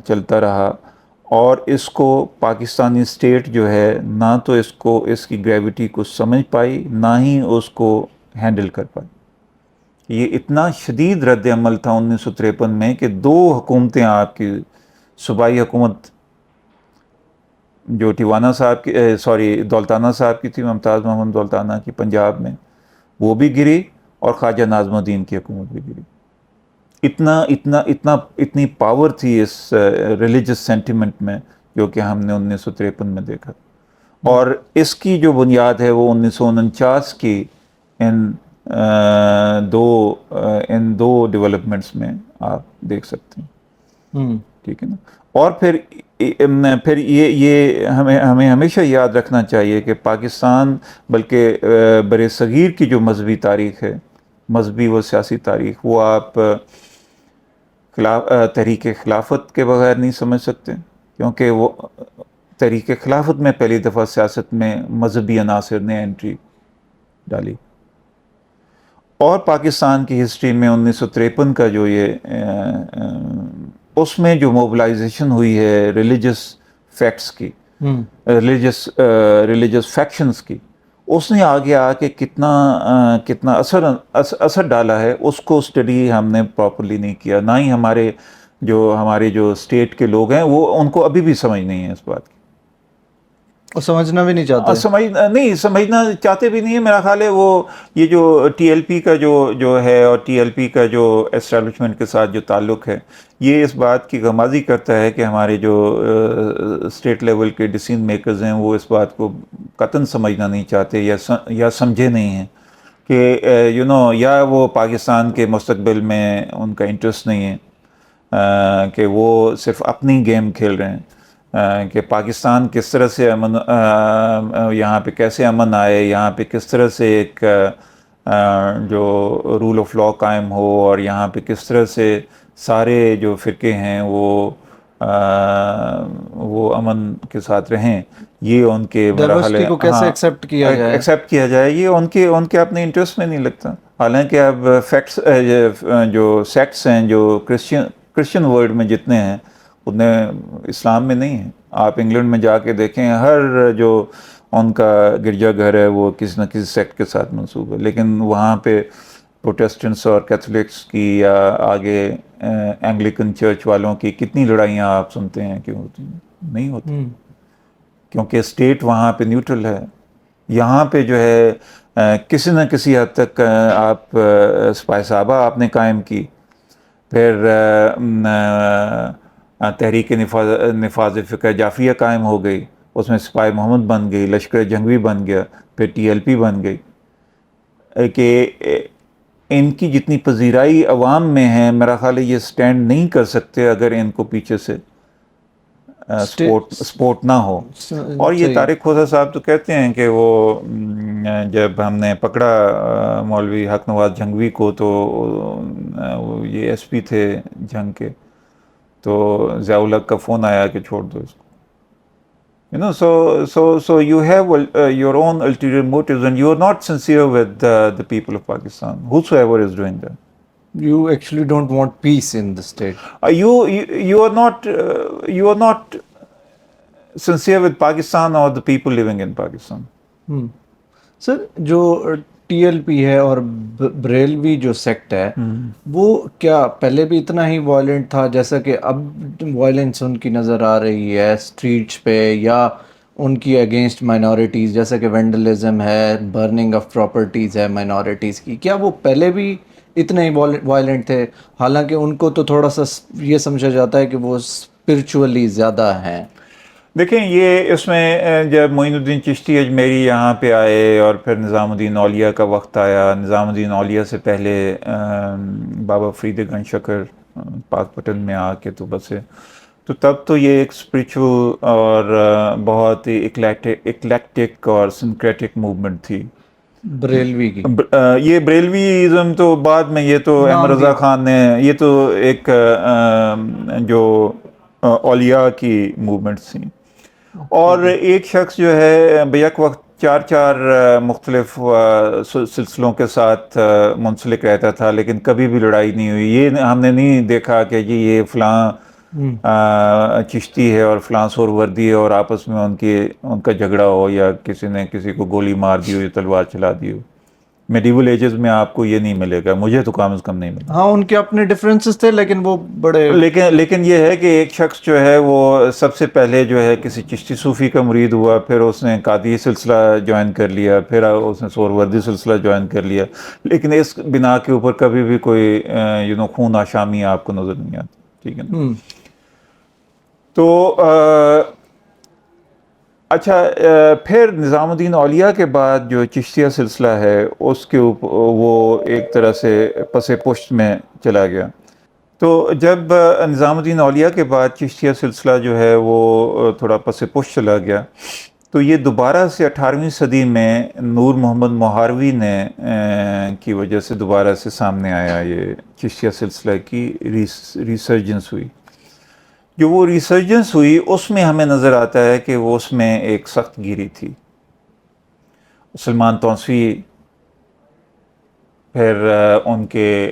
چلتا رہا, اور اس کو پاکستانی اسٹیٹ جو ہے نہ تو اس کی گریوٹی کو سمجھ پائی, نہ ہی اس کو ہینڈل کر پائی. یہ اتنا شدید رد عمل تھا 1953 میں کہ 2 حکومتیں آپ کی, صوبائی حکومت جو ٹیوانا صاحب کی دولتانہ صاحب کی تھی، ممتاز محمد دولتانہ کی پنجاب میں، وہ بھی گری، اور خواجہ ناظم الدین کی حکومت بھی گری. اتنی پاور تھی اس ریلیجس سینٹیمنٹ میں، جو کہ ہم نے 1953 میں دیکھا. اور اس کی جو بنیاد ہے وہ 1949 کی ان دو ڈیولپمنٹس میں آپ دیکھ سکتے ہیں. ٹھیک ہے نا. اور پھر یہ ہمیں ہمیشہ یاد رکھنا چاہیے کہ پاکستان، بلکہ بر صغیر کی جو مذہبی تاریخ ہے، مذہبی و سیاسی تاریخ، وہ آپ تحریک خلافت کے بغیر نہیں سمجھ سکتے، کیونکہ وہ تحریک خلافت میں پہلی دفعہ سیاست میں مذہبی عناصر نے انٹری ڈالی. اور پاکستان کی ہسٹری میں 1953 کا جو اس میں جو موبلائزیشن ہوئی ہے ریلیجس فیکٹس کی، ریلیجس فیکشنز کی، اس نے آگے آ کے کتنا اثر ڈالا ہے، اس کو اسٹڈی ہم نے پراپرلی نہیں کیا. نہ ہی ہمارے جو اسٹیٹ کے لوگ ہیں وہ ان کو ابھی بھی سمجھ نہیں ہے اس بات کی.
اور سمجھنا بھی نہیں چاہتے.
سمجھنا چاہتے بھی نہیں ہے. میرا خیال ہے وہ یہ جو ٹی ایل پی کا جو ہے، اور ٹی ایل پی کا جو اسٹیبلشمنٹ کے ساتھ جو تعلق ہے، یہ اس بات کی غمازی کرتا ہے کہ ہمارے جو اسٹیٹ لیول کے ڈیسیژن میکرز ہیں وہ اس بات کو قطعاً سمجھنا نہیں چاہتے، یا سمجھے نہیں ہیں کہ یا وہ پاکستان کے مستقبل میں ان کا انٹرسٹ نہیں ہے، کہ وہ صرف اپنی گیم کھیل رہے ہیں، کہ پاکستان کس طرح سے یہاں پہ کیسے امن آئے، یہاں پہ کس طرح سے ایک جو رول آف لا قائم ہو، اور یہاں پہ کس طرح سے سارے جو فرقے ہیں وہ امن کے ساتھ رہیں. یہ ان کے
ڈائیورسٹی کو کیسے ایکسیپٹ کیا جائے،
یہ ان کے اپنے انٹرسٹ میں نہیں لگتا. حالانکہ اب فیکٹس جو سیکٹس ہیں جو کرسچن ورلڈ میں جتنے ہیں اتنے اسلام میں نہیں ہیں. آپ انگلینڈ میں جا کے دیکھیں، ہر جو ان کا گرجا گھر ہے وہ کسی نہ کسی سیکٹ کے ساتھ منسوب ہے، لیکن وہاں پہ پروٹیسٹنٹس اور کیتھولکس کی، یا آگے اینگلیکن چرچ والوں کی کتنی لڑائیاں آپ سنتے ہیں کہ ہوتی ہیں. نہیں ہوتی، کیونکہ اسٹیٹ وہاں پہ نیوٹرل ہے. یہاں پہ جو ہے کسی نہ کسی حد تک آپ سپاہی صحابہ آپ نے قائم کی، پھر تحریک نفاذ فقہ جعفریہ قائم ہو گئی، اس میں سپاہی محمد بن گئی، لشکر جنگوی بن گیا، پھر ٹی ایل پی بن گئی. کہ ان کی جتنی پذیرائی عوام میں ہے، میرا خیال ہے یہ سٹینڈ نہیں کر سکتے اگر ان کو پیچھے سے سپورٹ نہ ہو. اور یہ طارق کھوسہ صاحب تو کہتے ہیں کہ وہ جب ہم نے پکڑا مولوی حق نواز جھنگوی کو، تو وہ یہ ایس پی تھے جنگ کے، تو ضیاء الحق کا فون آیا کہ چھوڑ دو اس کو. So you have your own ulterior motives, and you are not sincere with the people of Pakistan, whosoever is doing that.
You actually don't want peace in the state.
You are not sincere with Pakistan or the people living in Pakistan.
سر جو T L P ہے اور بریلوی جو sect ہے، وہ کیا پہلے بھی اتنا ہی وائلنٹ تھا جیسا کہ اب وائلنس ان کی نظر آ رہی ہے اسٹریٹس پہ، یا ان کی اگینسٹ مائنورٹیز جیسا کہ وینڈلزم ہے، برننگ آف پراپرٹیز ہے مائنورٹیز کی، کیا وہ پہلے بھی اتنے ہی وائلنٹ تھے؟ حالانکہ ان کو تو تھوڑا سا یہ سمجھا جاتا ہے کہ وہ اسپرچولی زیادہ ہیں.
دیکھیں، یہ اس میں جب معین الدین چشتی اجمیری یہاں پہ آئے، اور پھر نظام الدین اولیاء کا وقت آیا، نظام الدین اولیاء سے پہلے بابا فرید گنج شکر پاک پٹن میں آ کے تو بسے، تو تب تو یہ ایک اسپریچول اور بہت ہی اکلیکٹک اور سنکریٹک موومنٹ تھی
بریلوی کی.
یہ بریلویزم تو بعد میں، یہ تو احمد رضا خان نے، یہ تو ایک جو اولیاء کی موومنٹس تھیں. اور ایک شخص جو ہے بیک وقت چار مختلف سلسلوں کے ساتھ منسلک رہتا تھا، لیکن کبھی بھی لڑائی نہیں ہوئی. یہ ہم نے نہیں دیکھا کہ جی یہ فلاں چشتی ہے اور فلاں سہروردی ہے اور آپس میں ان کا جھگڑا ہو، یا کسی نے کسی کو گولی مار دی ہو یا تلوار چلا دی ہو. میڈیول ایجز میں آپ کو یہ نہیں ملے گا, مجھے تو کم از کم نہیں ملا.
ہاں ان کے اپنے ڈفرینسز تھے لیکن وہ بڑے
لیکن یہ ہے کہ ایک شخص جو ہے وہ سب سے پہلے جو ہے کسی چشتی صوفی کا مرید ہوا, پھر اس نے قادری سلسلہ جوائن کر لیا, پھر اس نے سہروردی سلسلہ جوائن کر لیا, لیکن اس بنا کے اوپر کبھی بھی کوئی خون آشامی آپ کو نظر نہیں آتی. ٹھیک ہے نا. تو اچھا, پھر نظام الدین اولیاء کے بعد جو چشتیہ سلسلہ ہے اس کے اوپر وہ ایک طرح سے پس پشت میں چلا گیا. تو جب نظام الدین اولیاء کے بعد چشتیہ سلسلہ جو ہے وہ تھوڑا پس پشت چلا گیا, تو یہ دوبارہ سے 18ویں صدی میں نور محمد مہاروی نے کی وجہ سے دوبارہ سے سامنے آیا, یہ چشتیہ سلسلہ کی ریسرجنس ہوئی. جو وہ ریسرجنس ہوئی اس میں ہمیں نظر آتا ہے کہ وہ اس میں ایک سخت گیری تھی. سلمان توسیع پھر ان کے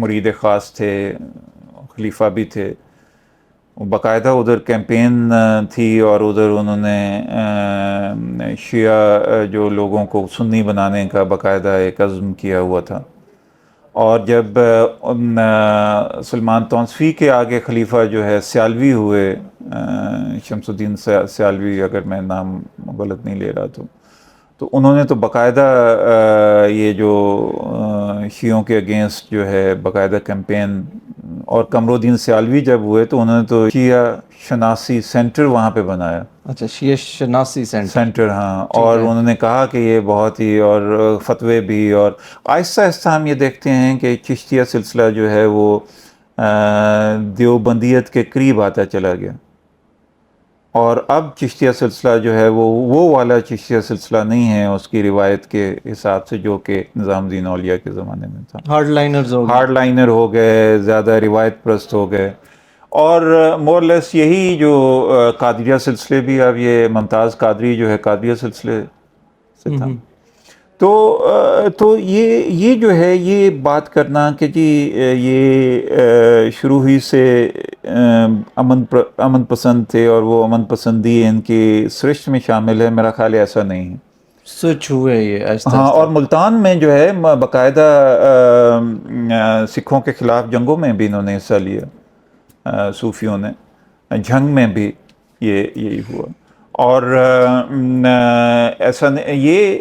مرید خاص تھے, خلیفہ بھی تھے, باقاعدہ ادھر کیمپین تھی اور ادھر انہوں نے شیعہ جو لوگوں کو سنی بنانے کا باقاعدہ ایک عزم کیا ہوا تھا. اور جب سلمان توسیع کے آگے خلیفہ جو ہے سیالوی ہوئے, شمس الدین سیالوی, اگر میں نام غلط نہیں لے رہا تو انہوں نے تو باقاعدہ یہ جو شیعوں کے اگینسٹ جو ہے باقاعدہ کیمپین, اور قمر الدین سیالوی جب ہوئے تو انہوں نے تو شیعہ شناسی سینٹر وہاں پہ بنایا.
اچھا, شیعہ شناسی
سینٹر, ہاں. اور انہوں نے کہا کہ یہ بہت ہی, اور فتوے بھی, اور آہستہ آہستہ ہم یہ دیکھتے ہیں کہ چشتیہ سلسلہ جو ہے وہ دیوبندیت کے قریب آتا چلا گیا. اور اب چشتیہ سلسلہ جو ہے وہ والا چشتیہ سلسلہ نہیں ہے اس کی روایت کے حساب سے جو کہ نظام الدین اولیاء کے زمانے میں تھا. ہارڈ لائنر ہو گئے, زیادہ روایت پرست ہو گئے. اور مور لیس یہی جو قادریہ سلسلے بھی, اب یہ ممتاز قادری جو ہے قادریہ سلسلے سے تھا. تو یہ جو ہے یہ بات کرنا کہ جی یہ شروع ہی سے امن پسند تھے اور وہ امن پسندی ان کی سرشت میں شامل ہے, میرا خیال ایسا نہیں ہے.
سوچ ہوئے یہ ایسا.
ہاں, اور ملتان میں جو ہے باقاعدہ سکھوں کے خلاف جنگوں میں بھی انہوں نے حصہ لیا, صوفیوں نے, جھنگ میں بھی یہی ہوا. اور ایسا یہ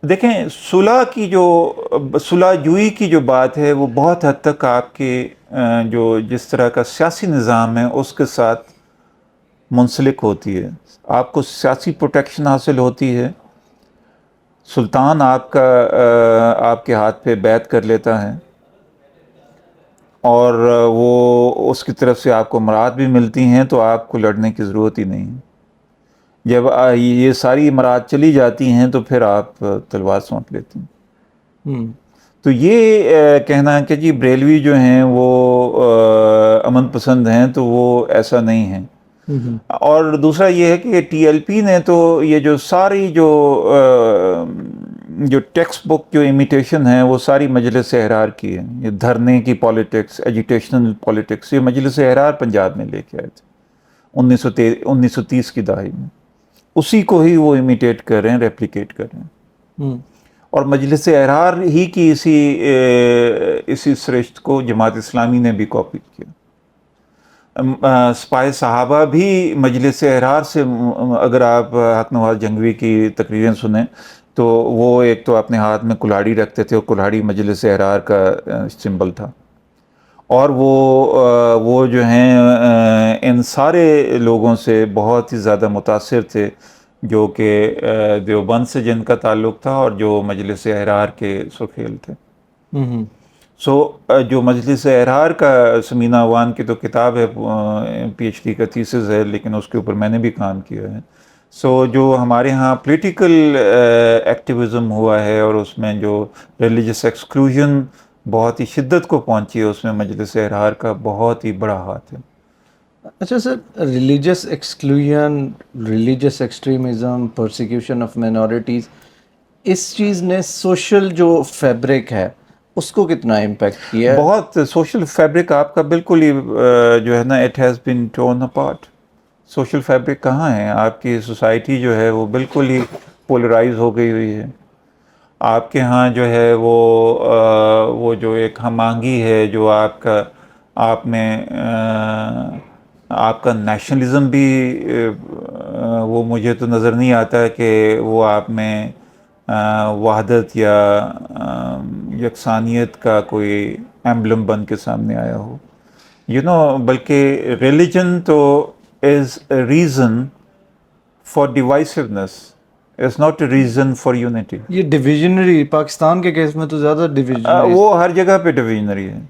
دیکھیں, صلح جوئی کی جو بات ہے وہ بہت حد تک آپ کے جو جس طرح کا سیاسی نظام ہے اس کے ساتھ منسلک ہوتی ہے. آپ کو سیاسی پروٹیکشن حاصل ہوتی ہے, سلطان آپ کے ہاتھ پہ بیعت کر لیتا ہے, اور وہ اس کی طرف سے آپ کو امرات بھی ملتی ہیں, تو آپ کو لڑنے کی ضرورت ہی نہیں. جب یہ ساری امرات چلی جاتی ہیں تو پھر آپ تلوار سونپ لیتے ہیں. تو یہ کہنا کہ جی بریلوی جو ہیں وہ امن پسند ہیں, تو وہ ایسا نہیں ہے. اور دوسرا یہ ہے کہ ٹی ایل پی نے تو یہ جو ساری جو ٹیکسٹ بک جو امیٹیشن ہے وہ ساری مجلس احرار کی ہے. یہ دھرنے کی پالیٹکس, ایجیٹیشنل پالیٹکس, یہ مجلس احرار پنجاب میں لے کے آئے تھے 1930 کی دہائی میں. اسی کو ہی وہ امیٹیٹ کر رہے ہیں, ریپلیکیٹ کر رہے ہیں. اور مجلس احرار ہی کی اسی سرشت کو جماعت اسلامی نے بھی کاپی کیا. سپاہ صحابہ بھی مجلس احرار سے, اگر آپ حق نواز جنگوی کی تقریریں سنیں تو وہ ایک تو اپنے ہاتھ میں کلاڑی رکھتے تھے, اور کلاڑی مجلس احرار کا سمبل تھا. اور وہ جو ہیں ان سارے لوگوں سے بہت ہی زیادہ متاثر تھے جو کہ دیوبند سے جن کا تعلق تھا اور جو مجلس احرار کے سکھیل تھے. جو مجلس احرار کا سمینہ وان کی تو کتاب ہے, پی ایچ ڈی کا تھیسس ہے, لیکن اس کے اوپر میں نے بھی کام کیا ہے. جو ہمارے ہاں پولیٹیکل ایکٹیویزم ہوا ہے اور اس میں جو ریلیجس ایکسکلوژن بہت ہی شدت کو پہنچی ہے, اس میں مجلس احرار کا بہت ہی بڑا ہاتھ ہے.
اچھا sir, religious exclusion, religious extremism, persecution of minorities, اس چیز نے سوشل جو فیبرک ہے اس کو کتنا امپیکٹ کیا ہے؟
بہت. سوشل فیبرک آپ کا بالکل ہی جو ہے نا, it has been torn apart. Social fabric کہاں ہے؟ آپ کی سوسائٹی جو ہے وہ بالکل ہی پولرائز ہو گئی ہوئی ہے. آپ کے ہاں جو ہے وہ جو ایک ہم آہنگی ہے جو آپ میں آپ کا نیشنلزم بھی وہ مجھے تو نظر نہیں آتا کہ وہ آپ میں وحدت یا یکسانیت کا کوئی ایمبلم بن کے سامنے آیا ہو. بلکہ ریلیجن تو is a reason for divisiveness, is not a reason for unity.
یہ ڈویژنری پاکستان کے کیس میں تو زیادہ ڈویژنری.
وہ ہر جگہ پہ ڈویژنری ہے.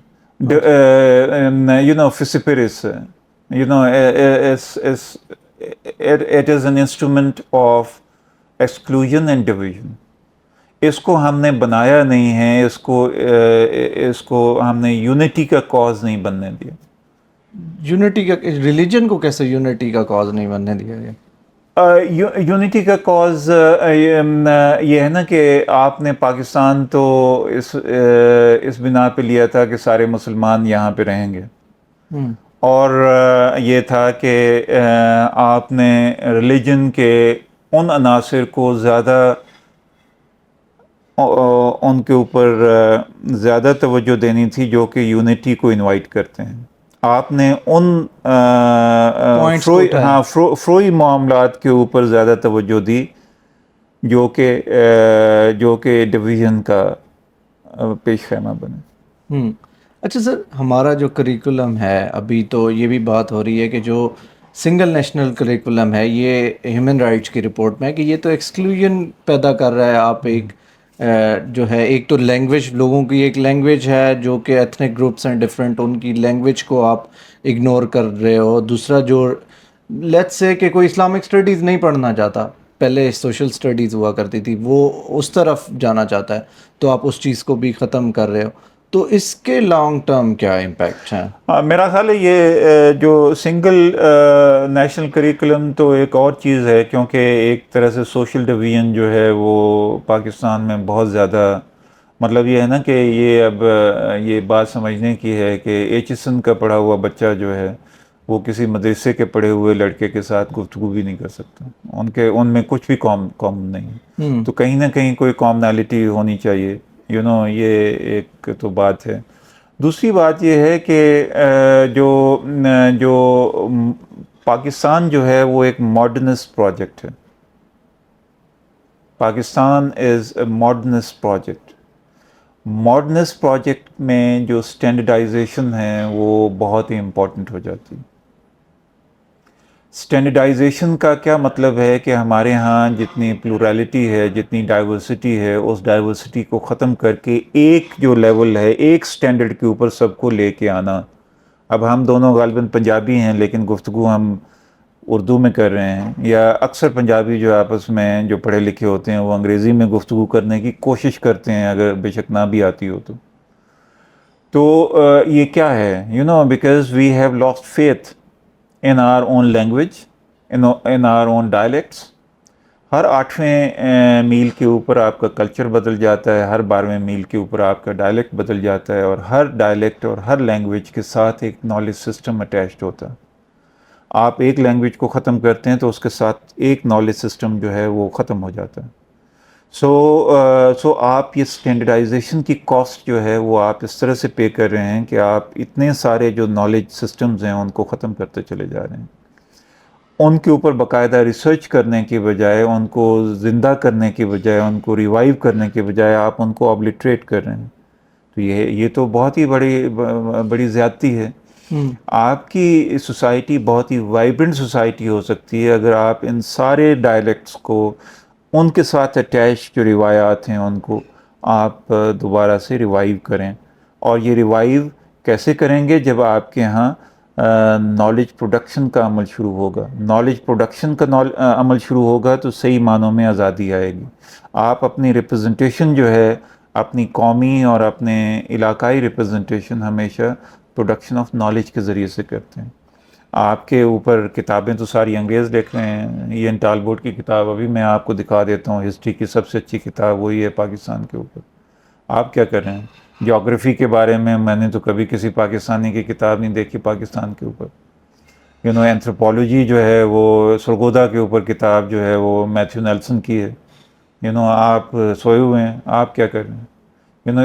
فسپرس it is an instrument of exclusion and division. اس کو ہم نے بنایا نہیں ہے، اس کو ہم نے یونٹی کا کاز نہیں بننے دیا.
یونٹی کا ریلیجن کو کیسے یونٹی کا کاز نہیں بننے دیا گیا؟
یونٹی کا کاز یہ ہے نا کہ آپ نے پاکستان تو اس بنا پہ لیا تھا کہ سارے مسلمان یہاں پہ رہیں گے، اور یہ تھا کہ آپ نے ریلیجن کے ان عناصر کو زیادہ ان کے اوپر زیادہ توجہ دینی تھی جو کہ یونٹی کو انوائٹ کرتے ہیں. آپ نے ان فروئی معاملات کے اوپر زیادہ توجہ دی جو کہ ڈویژن کا پیش خیمہ بنے.
اچھا سر، ہمارا جو کریکولم ہے ابھی تو یہ بھی بات ہو رہی ہے کہ جو سنگل نیشنل کریکولم ہے یہ ہیومن رائٹس کی رپورٹ میں ہے کہ یہ تو ایکسکلوژن پیدا کر رہا ہے. آپ ایک جو ہے ایک تو لینگویج، لوگوں کی ایک لینگویج ہے جو کہ ایتھنک گروپس ہیں ڈفرینٹ، ان کی لینگویج کو آپ اگنور کر رہے ہو. دوسرا جو لیٹس سے کہ کوئی اسلامک اسٹڈیز نہیں پڑھنا چاہتا، پہلے سوشل اسٹڈیز ہوا کرتی تھی، وہ اس طرف جانا چاہتا ہے تو آپ اس چیز کو بھی ختم کر رہے ہو. تو اس کے لانگ ٹرم کیا امپیکٹ ہیں؟
میرا خیال ہے یہ جو سنگل نیشنل کریکولم تو ایک اور چیز ہے، کیونکہ ایک طرح سے سوشل ڈویژن جو ہے وہ پاکستان میں بہت زیادہ، مطلب یہ ہے نا کہ یہ اب یہ بات سمجھنے کی ہے کہ ایچسن کا پڑھا ہوا بچہ جو ہے وہ کسی مدرسے کے پڑھے ہوئے لڑکے کے ساتھ گفتگو بھی نہیں کر سکتا. ان میں کچھ بھی کامن نہیں. تو کہیں نہ کہیں کوئی کامنالٹی ہونی چاہیے. یہ ایک تو بات ہے. دوسری بات یہ ہے کہ جو پاکستان جو ہے وہ ایک ماڈرنسٹ پروجیکٹ ہے. پاکستان از اے ماڈرنسٹ پروجیکٹ. ماڈرنسٹ پروجیکٹ میں جو اسٹینڈرڈائزیشن ہے وہ بہت ہی امپورٹنٹ ہو جاتی ہے. اسٹینڈرڈائزیشن کا کیا مطلب ہے کہ ہمارے ہاں جتنی پلورالٹی ہے، جتنی ڈائیورسٹی ہے، اس ڈائیورسٹی کو ختم کر کے ایک جو لیول ہے، ایک سٹینڈرڈ کے اوپر سب کو لے کے آنا. اب ہم دونوں غالباً پنجابی ہیں لیکن گفتگو ہم اردو میں کر رہے ہیں، یا اکثر پنجابی جو آپس میں جو پڑھے لکھے ہوتے ہیں وہ انگریزی میں گفتگو کرنے کی کوشش کرتے ہیں اگر بے شک نہ بھی آتی ہو تو یہ کیا ہے؟ Because we have lost faith in our own language, in our own dialects. ہر 8ویں میل کے اوپر آپ کا کلچر بدل جاتا ہے، ہر 12ویں میل کے اوپر آپ کا ڈائلیکٹ بدل جاتا ہے، اور ہر ڈائلیکٹ اور ہر لینگویج کے ساتھ ایک نالج سسٹم اٹیچڈ ہوتا ہے. آپ ایک لینگویج کو ختم کرتے ہیں تو اس کے ساتھ ایک نالج سسٹم جو ہے وہ ختم ہو جاتا ہے. سو آپ یہ اسٹینڈرڈائزیشن کی کاسٹ جو ہے وہ آپ اس طرح سے پے کر رہے ہیں کہ آپ اتنے سارے جو نالج سسٹمز ہیں ان کو ختم کرتے چلے جا رہے ہیں. ان کے اوپر باقاعدہ ریسرچ کرنے کی بجائے، ان کو زندہ کرنے کی بجائے، ان کو ریوائیو کرنے کی بجائے آپ ان کو آبلیٹریٹ کر رہے ہیں. تو یہ تو بہت ہی بڑی زیادتی ہے. آپ کی سوسائٹی بہت ہی وائبرنٹ سوسائٹی ہو سکتی ہے اگر آپ ان سارے ڈائلیکٹس کو، ان کے ساتھ اٹیچ جو روایات ہیں ان کو آپ دوبارہ سے ریوائیو کریں. اور یہ ریوائیو کیسے کریں گے؟ جب آپ کے ہاں نالج پروڈکشن کا عمل شروع ہوگا. نالج پروڈکشن کا عمل شروع ہوگا تو صحیح معنوں میں آزادی آئے گی. آپ اپنی ریپرزنٹیشن جو ہے، اپنی قومی اور اپنے علاقائی ریپرزنٹیشن ہمیشہ پروڈکشن آف نالج کے ذریعے سے کرتے ہیں. آپ کے اوپر کتابیں تو ساری انگریز لکھ رہے ہیں. این ٹالبوٹ کی کتاب ابھی میں آپ کو دکھا دیتا ہوں، ہسٹری کی سب سے اچھی کتاب وہی ہے پاکستان کے اوپر. آپ کیا کر رہے ہیں؟ جیوگرافی کے بارے میں نے تو کبھی کسی پاکستانی کی کتاب نہیں دیکھی پاکستان کے اوپر. اینتھروپولوجی جو ہے وہ سرگودا کے اوپر کتاب جو ہے وہ میتھیو نیلسن کی ہے. آپ سوئے ہوئے ہیں، آپ کیا کر رہے ہیں؟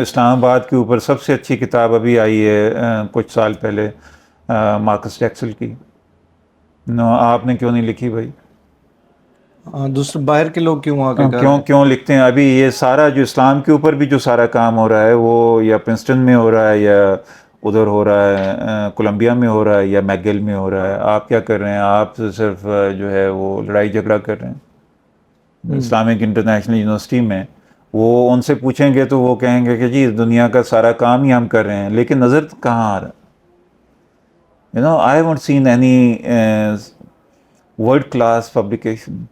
اسلام آباد کے اوپر سب سے اچھی کتاب ابھی آئی ہے کچھ سال پہلے، مارکس ٹیکسل کی، آپ نے کیوں نہیں لکھی بھائی؟
دوسرے باہر کے لوگ کیوں آ کے کر رہے ہیں؟
کیوں لکھتے ہیں؟ ابھی یہ سارا جو اسلام کے اوپر بھی جو سارا کام ہو رہا ہے وہ یا پرنسٹن میں ہو رہا ہے یا ادھر ہو رہا ہے کولمبیا میں ہو رہا ہے یا میگل میں ہو رہا ہے. آپ کیا کر رہے ہیں؟ آپ صرف جو ہے وہ لڑائی جھگڑا کر رہے ہیں. اسلامک انٹرنیشنل یونیورسٹی میں وہ ان سے پوچھیں گے تو وہ کہیں گے کہ جی دنیا کا سارا کام ہی ہم کر رہے ہیں، لیکن نظر کہاں آ رہا ہے؟ I haven't seen any world class publication.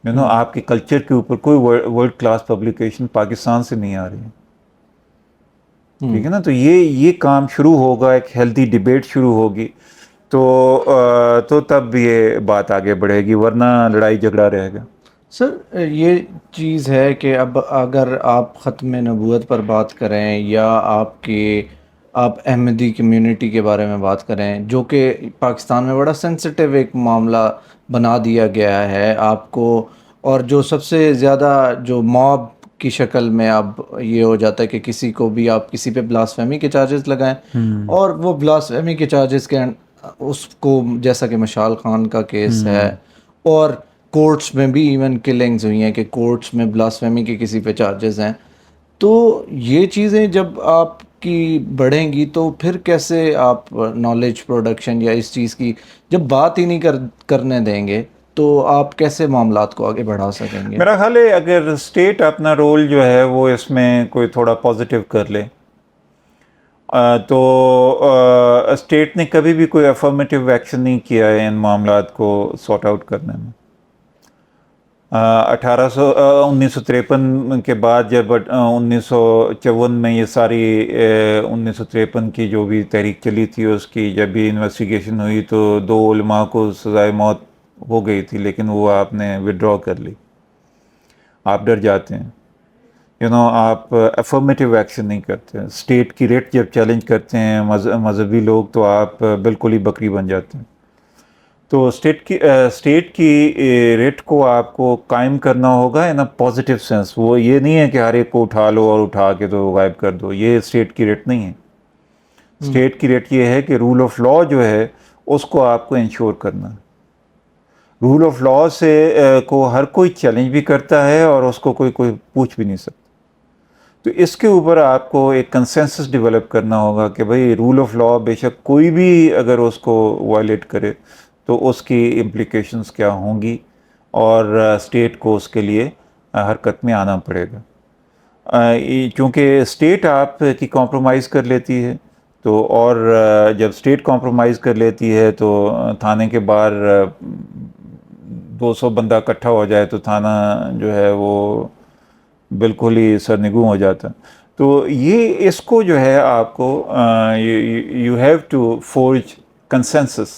آپ کے کلچر کے اوپر کوئی ورلڈ کلاس پبلیکیشن پاکستان سے نہیں آ رہی ہے. ٹھیک ہے نا؟ تو یہ کام شروع ہوگا، ایک ہیلدی ڈیبیٹ شروع ہوگی تو تب یہ بات آگے بڑھے گی، ورنہ لڑائی جھگڑا رہے گا.
سر یہ چیز ہے کہ اب اگر آپ ختم نبوت پر بات کریں یا آپ احمدی کمیونٹی کے بارے میں بات کریں، جو کہ پاکستان میں بڑا سینسٹیو ایک معاملہ بنا دیا گیا ہے آپ کو، اور جو سب سے زیادہ جو موب کی شکل میں اب یہ ہو جاتا ہے کہ کسی کو بھی آپ کسی پہ بلاسفیمی کے چارجز لگائیں، اور وہ بلاسفیمی کے چارجز کے اس کو، جیسا کہ مشال خان کا کیس ہے، اور کورٹس میں بھی ایون کلنگز ہوئی ہیں کہ کورٹس میں بلاسفیمی کے کسی پہ چارجز ہیں. تو یہ چیزیں جب آپ کی بڑھیں گی تو پھر کیسے آپ نالج پروڈکشن یا اس چیز کی جب بات ہی نہیں کرنے دیں گے تو آپ کیسے معاملات کو آگے بڑھا سکیں گے؟
میرا خیال ہے اگر اسٹیٹ اپنا رول جو ہے وہ اس میں کوئی تھوڑا پازیٹیو کر لے تو اسٹیٹ نے کبھی بھی کوئی افرمیٹیو ایکشن نہیں کیا ہے ان معاملات کو سارٹ آؤٹ کرنے میں. 1953 کے بعد جب 1954 میں یہ ساری 1953 کی جو بھی تحریک چلی تھی اس کی جب بھی انویسٹیگیشن ہوئی تو 2 علماء کو سزائے موت ہو گئی تھی، لیکن وہ آپ نے وڈرا کر لی. آپ ڈر جاتے ہیں، آپ افرمیٹیو ایکشن نہیں کرتے. اسٹیٹ کی ریٹ جب چیلنج کرتے ہیں مذہبی لوگ تو آپ بالکل ہی بکری بن جاتے ہیں. تو اسٹیٹ کی ریٹ کو آپ کو قائم کرنا ہوگا ان اے پازیٹیو سینس. وہ یہ نہیں ہے کہ ہر ایک کو اٹھا لو اور اٹھا کے تو غائب کر دو، یہ اسٹیٹ کی ریٹ نہیں ہے. اسٹیٹ کی ریٹ یہ ہے کہ رول آف لا جو ہے اس کو آپ کو انشور کرنا ہے. رول آف لا سے کو ہر کوئی چیلنج بھی کرتا ہے اور اس کو کوئی پوچھ بھی نہیں سکتا. تو اس کے اوپر آپ کو ایک کنسنسس ڈیولپ کرنا ہوگا کہ بھئی رول آف لا بے شک کوئی بھی اگر اس کو وائلیٹ کرے تو اس کی امپلیکیشنز کیا ہوں گی، اور اسٹیٹ کو اس کے لیے حرکت میں آنا پڑے گا. چونکہ اسٹیٹ آپ کی کمپرومائز کر لیتی ہے تو، اور جب اسٹیٹ کمپرومائز کر لیتی ہے تو تھانے کے باہر 200 بندہ اکٹھا ہو جائے تو تھانہ جو ہے وہ بالکل ہی سرنگوں ہو جاتا. تو یہ اس کو جو ہے آپ کو you have to forge consensus,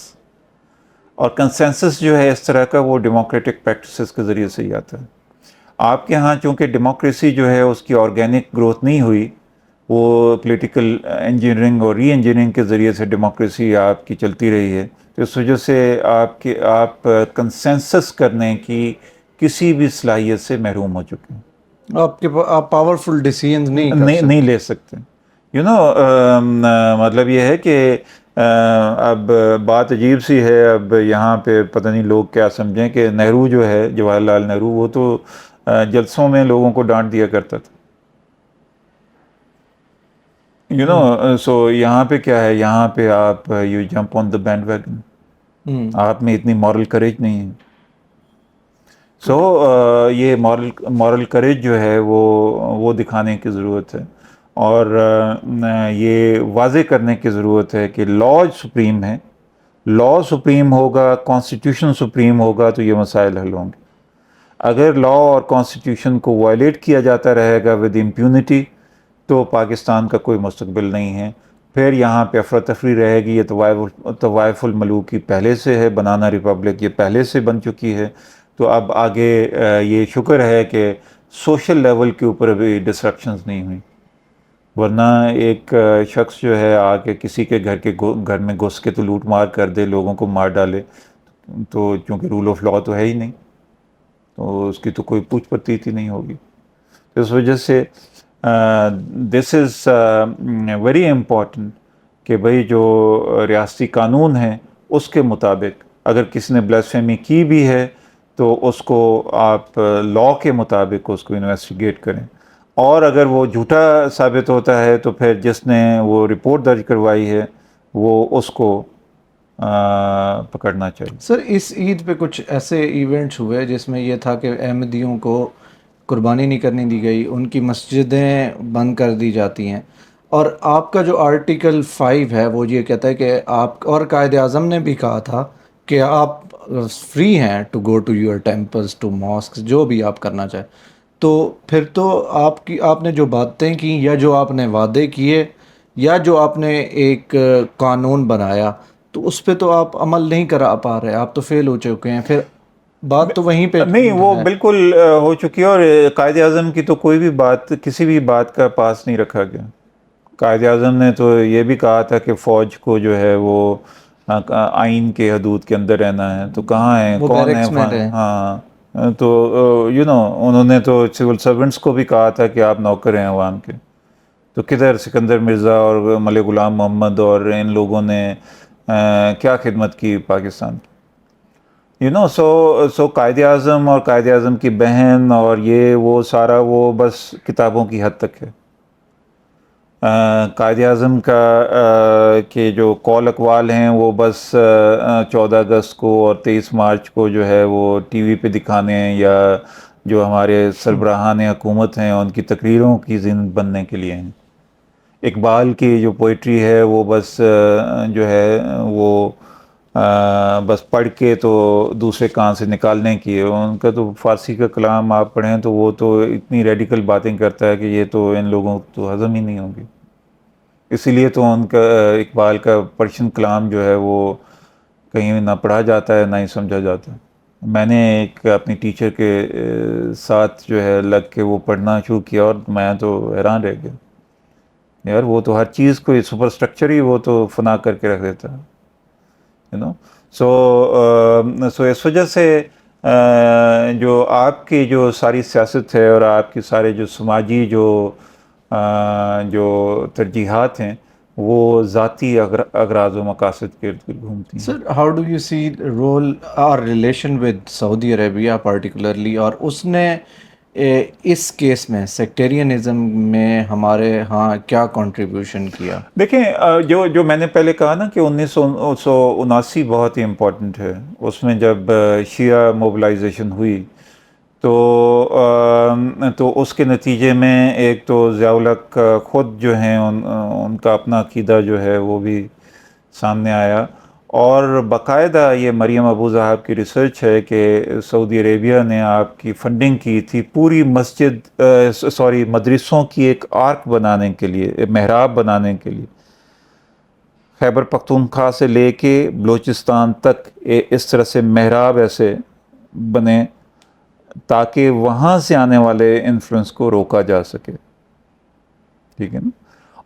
اور کنسنسس جو ہے اس طرح کا وہ ڈیموکریٹک پریکٹسز کے ذریعے سے ہی آتا ہے. آپ کے ہاں چونکہ ڈیموکریسی جو ہے اس کی آرگینک گروتھ نہیں ہوئی، وہ پولیٹیکل انجینئرنگ اور ری انجینئرنگ کے ذریعے سے ڈیموکریسی آپ کی چلتی رہی ہے. تو اس وجہ سے آپ کنسنسس کرنے کی کسی بھی صلاحیت سے محروم ہو چکے ہیں.
آپ پاورفل ڈیسیژنز
نہیں لے سکتے. مطلب یہ ہے کہ اب بات عجیب سی ہے. اب یہاں پہ پتہ نہیں لوگ کیا سمجھیں کہ نہرو جو ہے، جواہر لال نہرو، وہ تو جلسوں میں لوگوں کو ڈانٹ دیا کرتا تھا. سو یہاں پہ کیا ہے، یہاں پہ آپ you jump on the bandwagon. آپ میں اتنی مورل کریج نہیں ہے. سو یہ مورل کریج جو ہے وہ دکھانے کی ضرورت ہے، اور یہ واضح کرنے کی ضرورت ہے کہ لا سپریم ہے. لا سپریم ہوگا، کانسٹیٹیوشن سپریم ہوگا تو یہ مسائل حل ہوں گے. اگر لا اور کانسٹیٹیوشن کو وائلیٹ کیا جاتا رہے گا ود امپیونٹی تو پاکستان کا کوئی مستقبل نہیں ہے. پھر یہاں پہ افراتفری رہے گی. یہ طوائف الملوکی پہلے سے ہے، بنانا ریپبلک یہ پہلے سے بن چکی ہے. تو اب آگے یہ شکر ہے کہ سوشل لیول کے اوپر ابھی ڈسرپشنز نہیں ہوئیں، ورنہ ایک شخص جو ہے آ کے کسی کے گھر میں گھس کے تو لوٹ مار کر دے، لوگوں کو مار ڈالے، تو چونکہ رول آف لا تو ہے ہی نہیں تو اس کی تو کوئی پوچھ پرتیت ہی نہیں ہوگی. تو اس وجہ سے دس از ویری امپورٹنٹ کہ بھئی جو ریاستی قانون ہیں اس کے مطابق اگر کسی نے بلاسفیمی کی بھی ہے تو اس کو آپ لاء کے مطابق اس کو انویسٹیگیٹ کریں, اور اگر وہ جھوٹا ثابت ہوتا ہے تو پھر جس نے وہ رپورٹ درج کروائی ہے وہ اس کو پکڑنا چاہیے.
سر اس عید پہ کچھ ایسے ایونٹس ہوئے جس میں یہ تھا کہ احمدیوں کو قربانی نہیں کرنے دی گئی, ان کی مسجدیں بند کر دی جاتی ہیں, اور آپ کا جو آرٹیکل 5 ہے وہ یہ کہتا ہے کہ آپ, اور قائد اعظم نے بھی کہا تھا کہ آپ فری ہیں to go to your temples to mosques, جو بھی آپ کرنا چاہیں. تو پھر تو آپ نے جو باتیں کی یا جو آپ نے وعدے کیے یا جو آپ نے ایک قانون بنایا تو اس پہ تو آپ عمل نہیں کرا پا رہے, آپ تو فیل ہو چکے ہیں. پھر بات تو وہیں پہ
نہیں, وہ بالکل ہو چکی ہے, اور قائد اعظم کی تو کوئی بھی بات, کسی بھی بات کا پاس نہیں رکھا گیا. قائد اعظم نے تو یہ بھی کہا تھا کہ فوج کو جو ہے وہ آئین کے حدود کے اندر رہنا ہے, تو کہاں ہے,
وہ
کون ہے,
بیرکس میں رہے.
ہاں. تو انہوں نے تو سول سرونٹس کو بھی کہا تھا کہ آپ نوکر ہیں عوام کے. تو کدھر سکندر مرزا اور ملک غلام محمد اور ان لوگوں نے کیا خدمت کی پاکستان کی. سو قائد اعظم اور قائد اعظم کی بہن اور یہ وہ سارا وہ بس کتابوں کی حد تک ہے. قائد اعظم کا کے جو قول اقوال ہیں وہ بس 14 اگست کو اور 23 مارچ کو جو ہے وہ ٹی وی پہ دکھانے ہیں, یا جو ہمارے سربراہان حکومت ہیں ان کی تقریروں کی زند بننے کے لیے ہیں. اقبال کی جو پوئٹری ہے وہ بس جو ہے وہ بس پڑھ کے تو دوسرے کان سے نکالنے کی ہے. ان کا تو فارسی کا کلام آپ پڑھیں تو وہ تو اتنی ریڈیکل باتیں کرتا ہے کہ یہ تو ان لوگوں کو تو ہضم ہی نہیں ہوگی. اسی لیے تو ان کا اقبال کا پرشین کلام جو ہے وہ کہیں نہ پڑھا جاتا ہے نہ ہی سمجھا جاتا ہے. میں نے ایک اپنی ٹیچر کے ساتھ جو ہے لگ کے وہ پڑھنا شروع کیا اور میں تو حیران رہ گیا. یار وہ تو ہر چیز کو سپر اسٹرکچر ہی وہ تو فنا کر کے رکھ دیتا ہے. سو اس وجہ سے جو آپ کی جو ساری سیاست ہے اور آپ کی سارے جو سماجی جو ترجیحات ہیں وہ ذاتی اغراض و مقاصد کے ارد گرد گھومتی ہیں.
Sir how do you see role اور relation with Saudi Arabia particularly, اور اس نے اس کیس میں سیکٹیرینزم میں ہمارے ہاں کیا کنٹریبیوشن کیا؟
دیکھیں جو میں نے پہلے کہا نا کہ 1979 بہت ہی امپورٹنٹ ہے. اس میں جب شیعہ موبلائزیشن ہوئی تو اس کے نتیجے میں ایک تو ضیاء الحق خود جو ہیں ان کا اپنا عقیدہ جو ہے وہ بھی سامنے آیا, اور باقاعدہ یہ مریم ابو ذہب کی ریسرچ ہے کہ سعودی عربیہ نے آپ کی فنڈنگ کی تھی پوری مدرسوں کی ایک آرک بنانے کے لیے, محراب بنانے کے لیے. خیبر پختونخوا سے لے کے بلوچستان تک اس طرح سے محراب ایسے بنے تاکہ وہاں سے آنے والے انفلوئنس کو روکا جا سکے. ٹھیک ہے نا.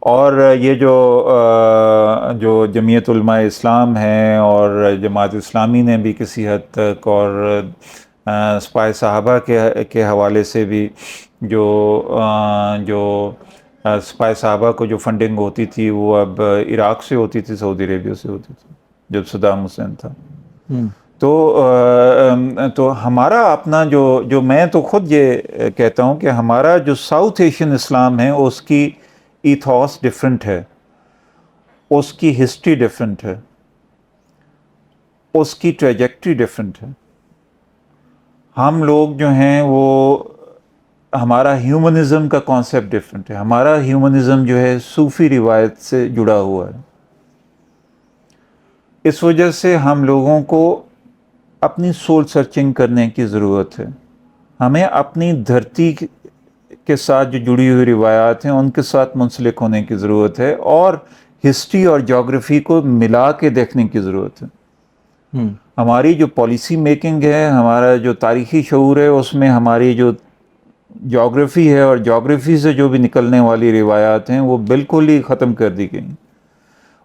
اور یہ جو جمعیت علماء اسلام ہے اور جماعت اسلامی نے بھی کسی حد تک, اور سپاہ صحابہ کے حوالے سے بھی جو سپاہ صحابہ کو جو فنڈنگ ہوتی تھی وہ اب عراق سے ہوتی تھی, سعودی عربیہ سے ہوتی تھی جب صدام حسین تھا. تو ہمارا اپنا جو میں تو خود یہ کہتا ہوں کہ ہمارا جو ساؤتھ ایشین اسلام ہے اس کی ایتھوس ڈیفرنٹ ہے, اس کی ہسٹری ڈیفرنٹ ہے, اس کی ٹریجیکٹری ڈیفرنٹ ہے. ہم لوگ جو ہیں وہ ہمارا ہیومنزم کا کانسیپٹ ڈیفرنٹ ہے. ہمارا ہیومنزم جو ہے صوفی روایت سے جڑا ہوا ہے. اس وجہ سے ہم لوگوں کو اپنی سول سرچنگ کرنے کی ضرورت ہے. ہمیں اپنی دھرتی کے ساتھ جو جڑی ہوئی روایات ہیں ان کے ساتھ منسلک ہونے کی ضرورت ہے, اور ہسٹری اور جغرافی کو ملا کے دیکھنے کی ضرورت ہے. ہماری جو پالیسی میکنگ ہے, ہمارا جو تاریخی شعور ہے, اس میں ہماری جو جغرافی ہے اور جغرافی سے جو بھی نکلنے والی روایات ہیں وہ بالکل ہی ختم کر دی گئی.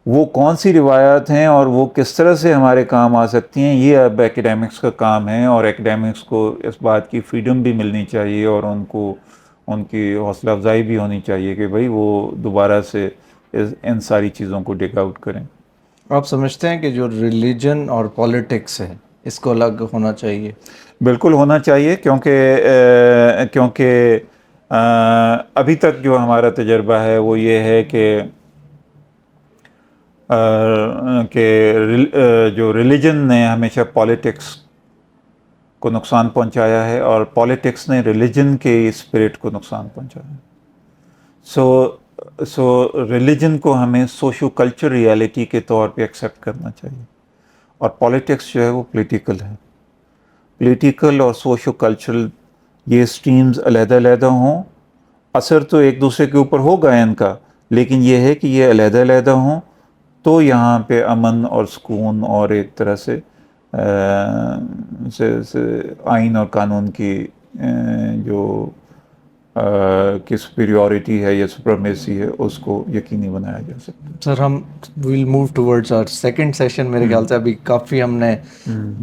وہ کون سی روایات ہیں اور وہ کس طرح سے ہمارے کام آ سکتی ہیں، یہ اب ایکیڈیمکس کا کام ہے، اور ایکیڈیمکس کو اس بات کی فریڈم بھی ملنی چاہیے اور ان کی حوصلہ افزائی بھی ہونی چاہیے کہ بھائی وہ دوبارہ سے ان ساری چیزوں کو ڈگ آؤٹ کریں۔
آپ سمجھتے ہیں کہ جو ریلیجن اور پولیٹکس ہے اس کو الگ ہونا چاہیے؟
بالکل ہونا چاہیے، کیونکہ ابھی تک جو ہمارا تجربہ ہے وہ یہ ہے کہ جو ریلیجن نے ہمیشہ پولیٹکس کو نقصان پہنچایا ہے اور پولیٹکس نے ریلیجن کے اسپرٹ کو نقصان پہنچایا ہے۔ سو ریلیجن کو ہمیں سوشو کلچر ریالٹی کے طور پہ ایکسیپٹ کرنا چاہیے، اور پولیٹکس جو ہے وہ پولیٹیکل ہے۔ پولیٹیکل اور سوشو کلچرل یہ اسٹریمز علیحدہ علیحدہ ہوں، اثر تو ایک دوسرے کے اوپر ہوگا ان کا، لیکن یہ ہے کہ یہ علیحدہ علیحدہ ہوں تو یہاں پہ امن اور سکون اور ایک طرح سے آئین اور قانون کی جو کی سپیریورٹی ہے یا سپرمیسی ہے اس کو یقینی بنایا جا سکتا ہے۔
سر ہم we'll move towards our second session, میرے خیال سے ابھی کافی ہم نے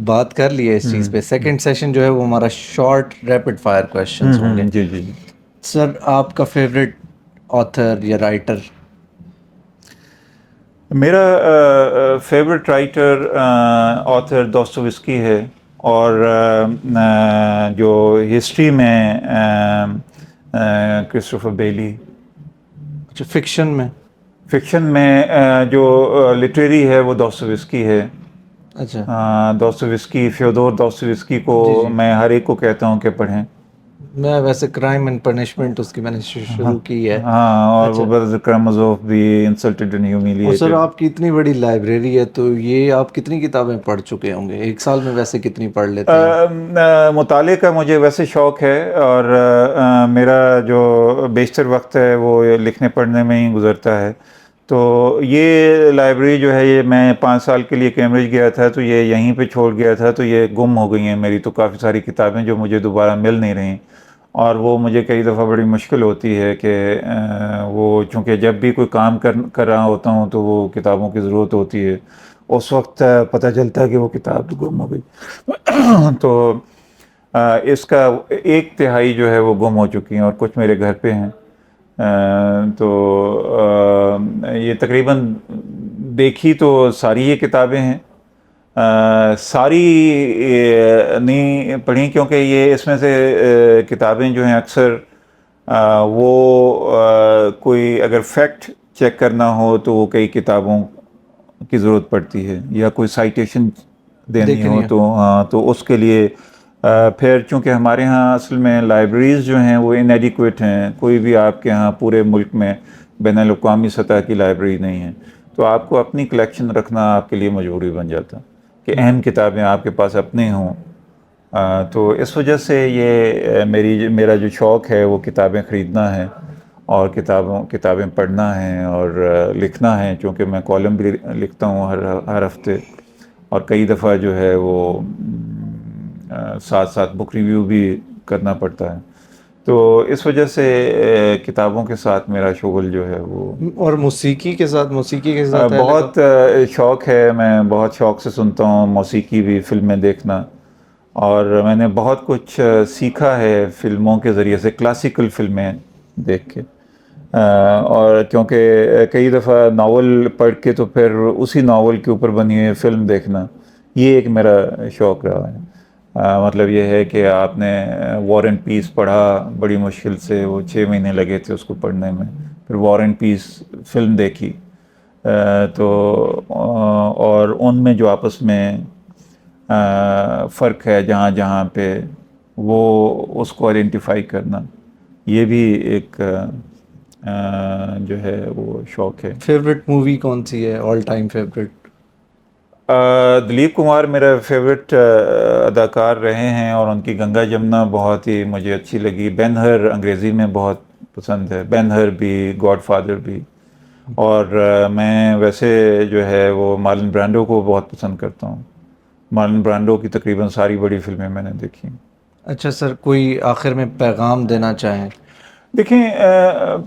بات کر لی ہے اس چیز پہ۔ سیکنڈ سیشن جو ہے وہ ہمارا شارٹ ریپڈ فائر کویشچنز ہوں گے۔
جی جی جی۔
سر آپ کا فیوریٹ آتھر یا رائٹر؟
میرا فیوریٹ رائٹر آتھر دوستویسکی ہے، اور جو ہسٹری میں کرسٹوفر بیلی۔
اچھا، فکشن میں؟
فکشن میں جو لٹریری ہے وہ دوستویسکی ہے۔
اچھا،
دوستویسکی، فیودور دوستویسکی کو میں ہر ایک کو کہتا ہوں کہ پڑھیں۔
میں ویسے کرائم اینڈ پنشمنٹ اس کی میں نے شروع کی ہے۔
ہاں، اور وہ برادر کرامازوف بھی، انسلٹڈ اینڈ
اور
ہیومیلیٹڈ۔
سر آپ کی اتنی بڑی لائبریری ہے تو یہ آپ کتنی کتابیں پڑھ چکے ہوں گے ایک سال میں؟ ویسے کتنی پڑھ لیتے ہیں؟
مطالعے کا مجھے ویسے شوق ہے، اور میرا جو بیشتر وقت ہے وہ لکھنے پڑھنے میں ہی گزرتا ہے۔ تو یہ لائبریری جو ہے، یہ میں 5 سال کے لیے کیمبرج گیا تھا تو یہ یہیں پہ چھوڑ گیا تھا، تو یہ گم ہو گئی ہیں میری تو کافی ساری کتابیں جو مجھے دوبارہ مل نہیں رہیں، اور وہ مجھے کئی دفعہ بڑی مشکل ہوتی ہے کہ وہ چونکہ جب بھی کوئی کام کر رہا ہوتا ہوں تو وہ کتابوں کی ضرورت ہوتی ہے، اس وقت پتہ چلتا ہے کہ وہ کتاب گم ہو گئی۔ تو اس کا 1/3 جو ہے وہ گم ہو چکی ہیں، اور کچھ میرے گھر پہ ہیں۔ تو یہ تقریباً دیکھی تو ساری یہ کتابیں ہیں، ساری نہیں پڑھی، کیونکہ یہ اس میں سے کتابیں جو ہیں اکثر وہ کوئی اگر فیکٹ چیک کرنا ہو تو وہ کئی کتابوں کی ضرورت پڑتی ہے، یا کوئی سائٹیشن دینی ہو تو ہاں، تو اس کے لیے پھر چونکہ ہمارے ہاں اصل میں لائبریریز جو ہیں وہ انیڈیکویٹ ہیں، کوئی بھی آپ کے ہاں پورے ملک میں بین الاقوامی سطح کی لائبریری نہیں ہے، تو آپ کو اپنی کلیکشن رکھنا آپ کے لیے مجبوری بن جاتا کہ اہم کتابیں آپ کے پاس اپنے ہوں۔ تو اس وجہ سے یہ میرا جو شوق ہے وہ کتابیں خریدنا ہے، اور کتابیں پڑھنا ہے اور لکھنا ہے، چونکہ میں کالم بھی لکھتا ہوں ہر ہفتے، اور کئی دفعہ جو ہے وہ ساتھ ساتھ بک ریویو بھی کرنا پڑتا ہے۔ تو اس وجہ سے کتابوں کے ساتھ میرا شغل جو ہے وہ،
اور موسیقی کے ساتھ
بہت شوق ہے۔ میں بہت شوق سے سنتا ہوں موسیقی بھی، فلمیں دیکھنا، اور میں نے بہت کچھ سیکھا ہے فلموں کے ذریعے سے، کلاسیکل فلمیں دیکھ کے، اور کیونکہ کئی دفعہ ناول پڑھ کے تو پھر اسی ناول کے اوپر بنی ہوئی فلم دیکھنا، یہ ایک میرا شوق رہا ہے۔ مطلب یہ ہے کہ آپ نے وار اینڈ پیس پڑھا، بڑی مشکل سے وہ 6 مہینے لگے تھے اس کو پڑھنے میں، پھر وار اینڈ پیس فلم دیکھی، تو اور ان میں جو آپس میں فرق ہے جہاں جہاں پہ، وہ اس کو آئیڈینٹیفائی کرنا، یہ بھی ایک جو ہے وہ شوق ہے۔
فیوریٹ مووی کون سی ہے all time favourite?
Dilip Kumar میرا فیوریٹ اداکار رہے ہیں، اور ان کی گنگا جمنا بہت ہی مجھے اچھی لگی۔ بین ہر انگریزی میں بہت پسند ہے، بین ہر بھی، گاڈ فادر بھی، اور میں ویسے جو ہے وہ مارلن برانڈو کو بہت پسند کرتا ہوں۔ مارلن برانڈو کی تقریباً ساری بڑی فلمیں میں نے دیکھی۔
اچھا سر، کوئی آخر میں پیغام دینا چاہیں؟
دیکھیں،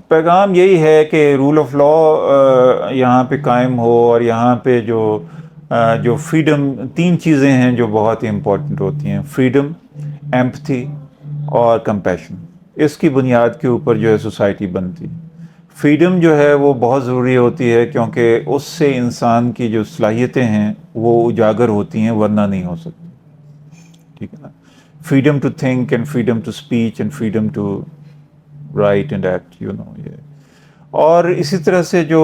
پیغام یہی ہے کہ رول آف لاء یہاں پہ قائم ہو اور یہاں پہ جو فریڈم، 3 چیزیں ہیں جو بہت ہی امپورٹنٹ ہوتی ہیں: فریڈم، ایمپتھی اور کمپیشن. اس کی بنیاد کے اوپر جو ہے سوسائٹی بنتی ہے. فریڈم جو ہے وہ بہت ضروری ہوتی ہے کیونکہ اس سے انسان کی جو صلاحیتیں ہیں وہ اجاگر ہوتی ہیں، ورنہ نہیں ہو سکتی. ٹھیک ہے نا. Freedom to think and freedom to speech and freedom to write and act, یہ. اور اسی طرح سے جو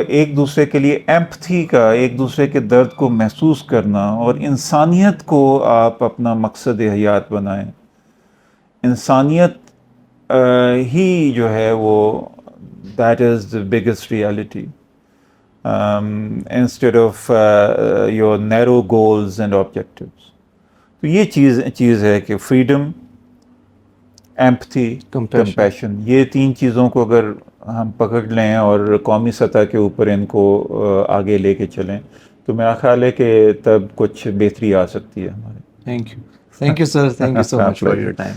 ایک دوسرے کے لیے ایمپتھی کا، ایک دوسرے کے درد کو محسوس کرنا اور انسانیت کو آپ اپنا مقصد حیات بنائیں. انسانیت ہی جو ہے وہ that is the biggest reality, instead of your narrow goals and objectives. تو یہ چیز ہے کہ فریڈم، ایمپتھی، کمپیشن، یہ 3 چیزوں کو اگر ہم پکڑ لیں اور قومی سطح کے اوپر ان کو آگے لے کے چلیں تو میرا خیال ہے کہ تب کچھ بہتری آ سکتی ہے ہمارے.
Thank you sir, thank you so much for your time.